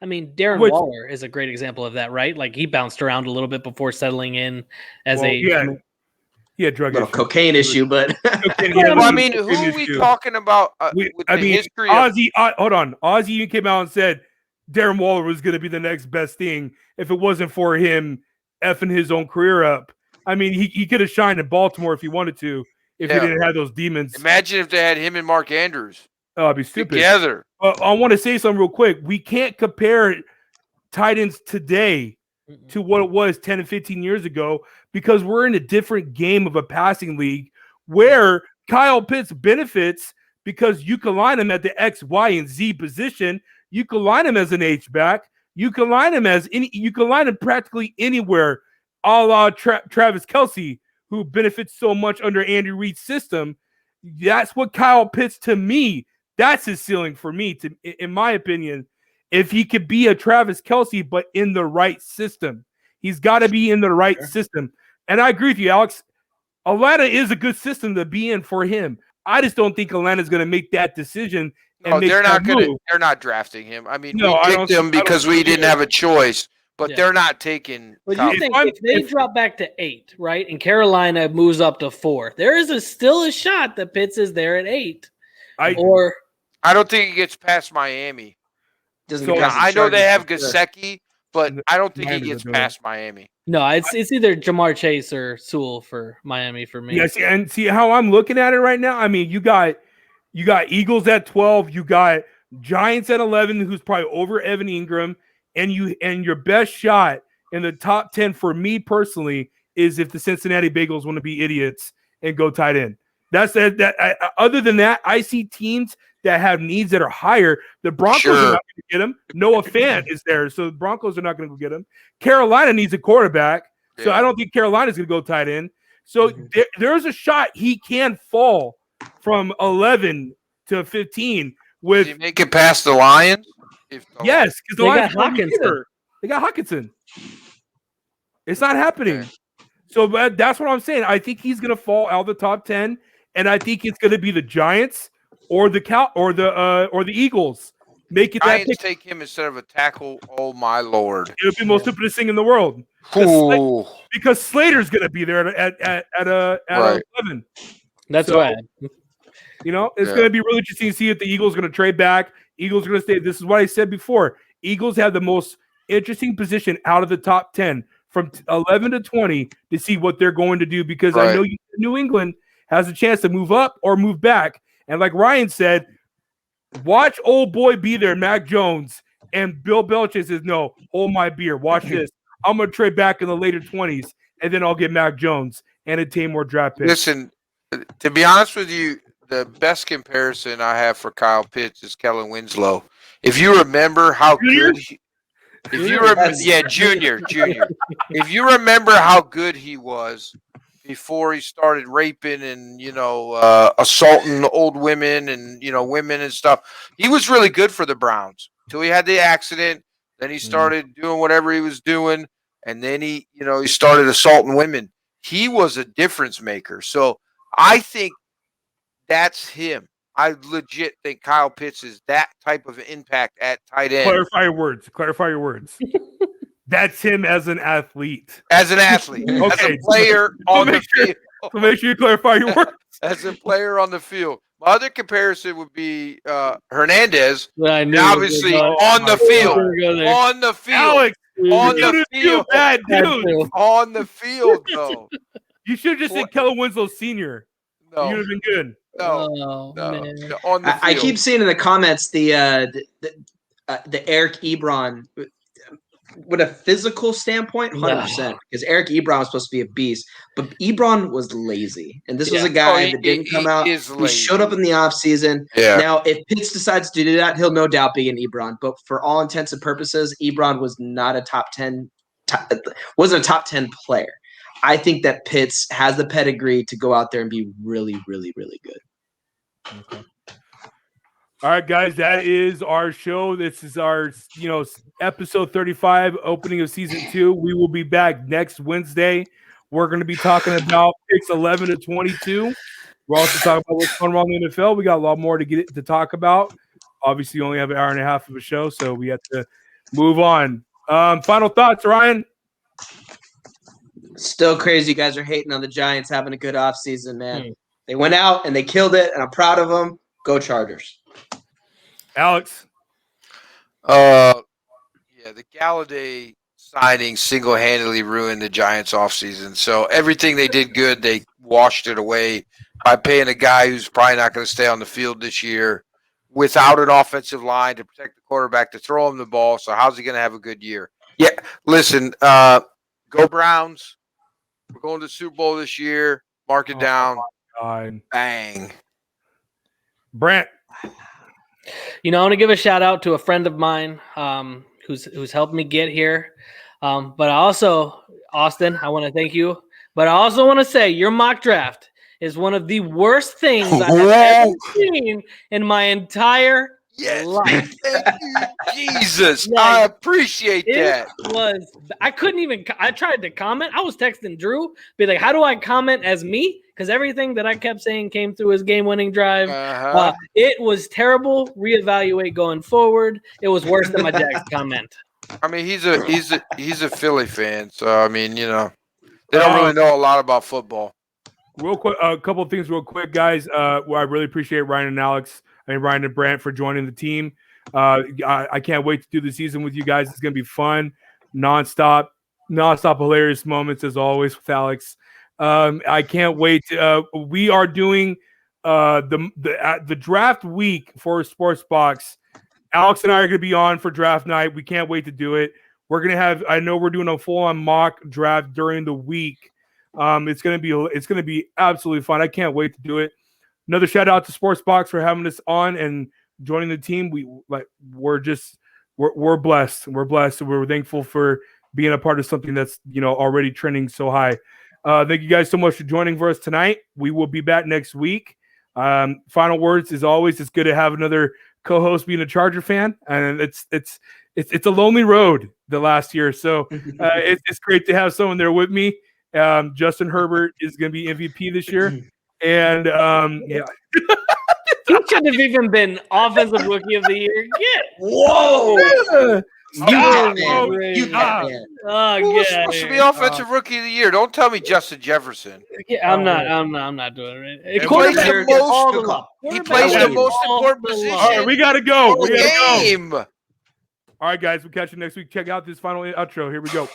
[SPEAKER 6] I mean, Darren Waller is a great example of that, right? Like, he bounced around a little bit before settling in as
[SPEAKER 3] drug
[SPEAKER 4] cocaine issue, but
[SPEAKER 5] well, I mean, who are we talking about? History
[SPEAKER 3] Ozzy. Hold on, Ozzy came out and said Darren Waller was going to be the next best thing if it wasn't for him effing his own career up. I mean, he could have shined in Baltimore if he wanted to, if he didn't have those demons.
[SPEAKER 5] Imagine if they had him and Mark Andrews.
[SPEAKER 3] Oh, it'd be stupid.
[SPEAKER 5] Together.
[SPEAKER 3] I want to say something real quick. We can't compare tight ends today to what it was 10 and 15 years ago, because we're in a different game of a passing league where Kyle Pitts benefits because you can line him at the X, Y, and Z position. You can line him as an H-back. You can line him practically anywhere, a la Travis Kelce, who benefits so much under Andy Reid's system. That's what Kyle Pitts, to me, that's his ceiling for me, in my opinion. If he could be a Travis Kelce, but in the right system. He's got to be in the right system. And I agree with you, Alex. Atlanta is a good system to be in for him. I just don't think Atlanta's going to make that decision.
[SPEAKER 5] They're not drafting him. I mean, we picked him because we didn't have a choice, but they're not taking.
[SPEAKER 6] Well, you think if they drop back to 8, right, and Carolina moves up to 4, there is still a shot that Pitts is there at 8.
[SPEAKER 5] I don't think he gets past Miami. I know they have Gesicki, but I don't think he gets past Miami.
[SPEAKER 6] No, it's either Jamar Chase or Sewell for Miami for me.
[SPEAKER 3] Yes, and see how I'm looking at it right now. I mean, you got Eagles at 12, you got Giants at 11, who's probably over Evan Ingram, and your best shot in the top 10 for me personally is if the Cincinnati Bengals want to be idiots and go tight end. Other than that, I see teams that have needs that are higher. The Broncos are not going to get him. Noah Fant is there, so the Broncos are not going to go get him. Carolina needs a quarterback, so I don't think Carolina's going to go tight end. So there's a shot he can fall from 11 to 15. Does
[SPEAKER 5] he make it past the Lions?
[SPEAKER 3] Yes, because the Lions
[SPEAKER 6] got Hawkinson.
[SPEAKER 3] They got Hawkinson. It's not happening. Okay. So that's what I'm saying. I think he's going to fall out of the top 10, and I think it's going to be the Giants or the Eagles. Make it
[SPEAKER 5] Giants take him instead of a tackle. Oh my Lord!
[SPEAKER 3] It would be the most stupidest thing in the world. Because Slater's going to be there at 11.
[SPEAKER 6] That's right.
[SPEAKER 3] You know, it's going to be really interesting to see if the Eagles are going to trade back. Eagles are going to stay. This is what I said before. Eagles have the most interesting position out of the top 10 from 11 to 20 to see what they're going to do, because I know New England has a chance to move up or move back. And like Ryan said, watch old boy be there, Mac Jones. And Bill Belichick says, no, hold my beer. Watch this. I'm going to trade back in the later 20s, and then I'll get Mac Jones and obtain more draft picks.
[SPEAKER 5] Listen, to be honest with you, the best comparison I have for Kyle Pitts is Kellen Winslow. If you remember how good Junior. If you remember how good he was before he started raping and, assaulting old women and, women and stuff, he was really good for the Browns until he had the accident. Then he started doing whatever he was doing. And then he started assaulting women. He was a difference maker. So I think that's him. I legit think Kyle Pitts is that type of impact at tight end.
[SPEAKER 3] Clarify your words. That's him as an athlete.
[SPEAKER 5] As a player on the field.
[SPEAKER 3] So make sure you clarify your words.
[SPEAKER 5] As a player on the field. My other comparison would be Hernandez.
[SPEAKER 6] I knew
[SPEAKER 5] obviously on the field. On the field.
[SPEAKER 3] Alex,
[SPEAKER 5] on the field.
[SPEAKER 3] Bad dude.
[SPEAKER 5] On the field, though.
[SPEAKER 3] You should have just said Kellen Winslow Sr.
[SPEAKER 5] No.
[SPEAKER 3] You'd have been good.
[SPEAKER 5] No. On the field.
[SPEAKER 4] I keep seeing in the comments the Eric Ebron. With a physical standpoint, 100%, because Eric Ebron was supposed to be a beast, but Ebron was lazy. And this was a guy that didn't come out. He showed up in the offseason.
[SPEAKER 5] Yeah.
[SPEAKER 4] Now, if Pitts decides to do that, he'll no doubt be an Ebron. But for all intents and purposes, Ebron was not a top 10 wasn't a top 10 player. I think that Pitts has the pedigree to go out there and be really, really, really good.
[SPEAKER 3] Okay. All right, guys, that is our show. This is our, episode 35, opening of season 2. We will be back next Wednesday. We're going to be talking about picks 11 to 22. We're also talking about what's going on in the NFL. We got a lot more to talk about. Obviously, you only have an hour and a half of a show, so we have to move on. Final thoughts, Ryan?
[SPEAKER 4] Still crazy you guys are hating on the Giants having a good offseason, man. They went out and they killed it, and I'm proud of them. Go Chargers.
[SPEAKER 3] Alex?
[SPEAKER 5] The Galladay signing single-handedly ruined the Giants offseason. So everything they did good, they washed it away by paying a guy who's probably not going to stay on the field this year without an offensive line to protect the quarterback to throw him the ball. So how's he going to have a good year? Yeah, listen, go Browns. We're going to the Super Bowl this year. Mark it down. Bang.
[SPEAKER 3] Brent?
[SPEAKER 6] I want to give a shout out to a friend of mine who's helped me get here. But I also, Austin, I want to thank you. But I also want to say your mock draft is one of the worst things I've ever seen in my entire life.
[SPEAKER 5] Thank you, Jesus. I appreciate that.
[SPEAKER 6] I tried to comment. I was texting Drew, be like, how do I comment as me? Because everything that I kept saying came through his game-winning drive. It was terrible. Reevaluate going forward. It was worse than my Jags comment.
[SPEAKER 5] I mean, he's a Philly fan, so I mean, they don't really know a lot about football.
[SPEAKER 3] Real quick, a couple of things real quick, guys. I really appreciate Ryan and Brant for joining the team. I can't wait to do the season with you guys. It's going to be fun, nonstop hilarious moments as always with Alex. I can't wait. We are doing the draft week for Sports Box. Alex and I are going to be on for draft night. We can't wait to do it. We're going to have. I know we're doing a full-on mock draft during the week. It's going to be absolutely fun. I can't wait to do it. Another shout out to Sports Box for having us on and joining the team. We're blessed. We're blessed. We're thankful for being a part of something that's already trending so high. Thank you guys so much for joining for us tonight. We will be back next week. Final words, as always, it's good to have another co-host being a Charger fan, and it's a lonely road the last year. So it's great to have someone there with me. Justin Herbert is going to be MVP this year. And
[SPEAKER 6] he should have even been offensive rookie of the year.
[SPEAKER 4] Whoa!
[SPEAKER 5] Who was supposed to be offensive rookie of the year? Don't tell me Justin Jefferson.
[SPEAKER 6] Yeah, I'm not doing it.
[SPEAKER 5] He plays the most important position.
[SPEAKER 3] All right, we gotta go.
[SPEAKER 5] Game.
[SPEAKER 3] All right, guys, we'll catch you next week. Check out this final outro. Here we go.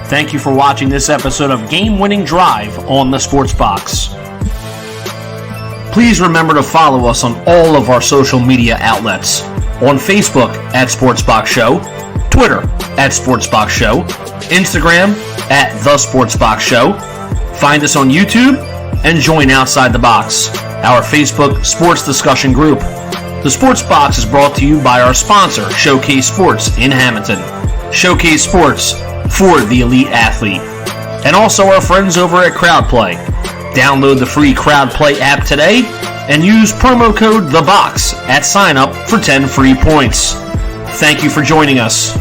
[SPEAKER 1] Thank you for watching this episode of Game Winning Drive on the Sports Box. Please remember to follow us on all of our social media outlets. On Facebook at Sportsbox Show, Twitter at Sportsbox Show, Instagram at The Sportsbox Show. Find us on YouTube and join Outside the Box, our Facebook sports discussion group. The Sports Box is brought to you by our sponsor, Showcase Sports in Hamilton. Showcase Sports for the elite athlete. And also our friends over at CrowdPlay. Download the free CrowdPlay app today and use promo code THEBOX at sign up for 10 free points. Thank you for joining us.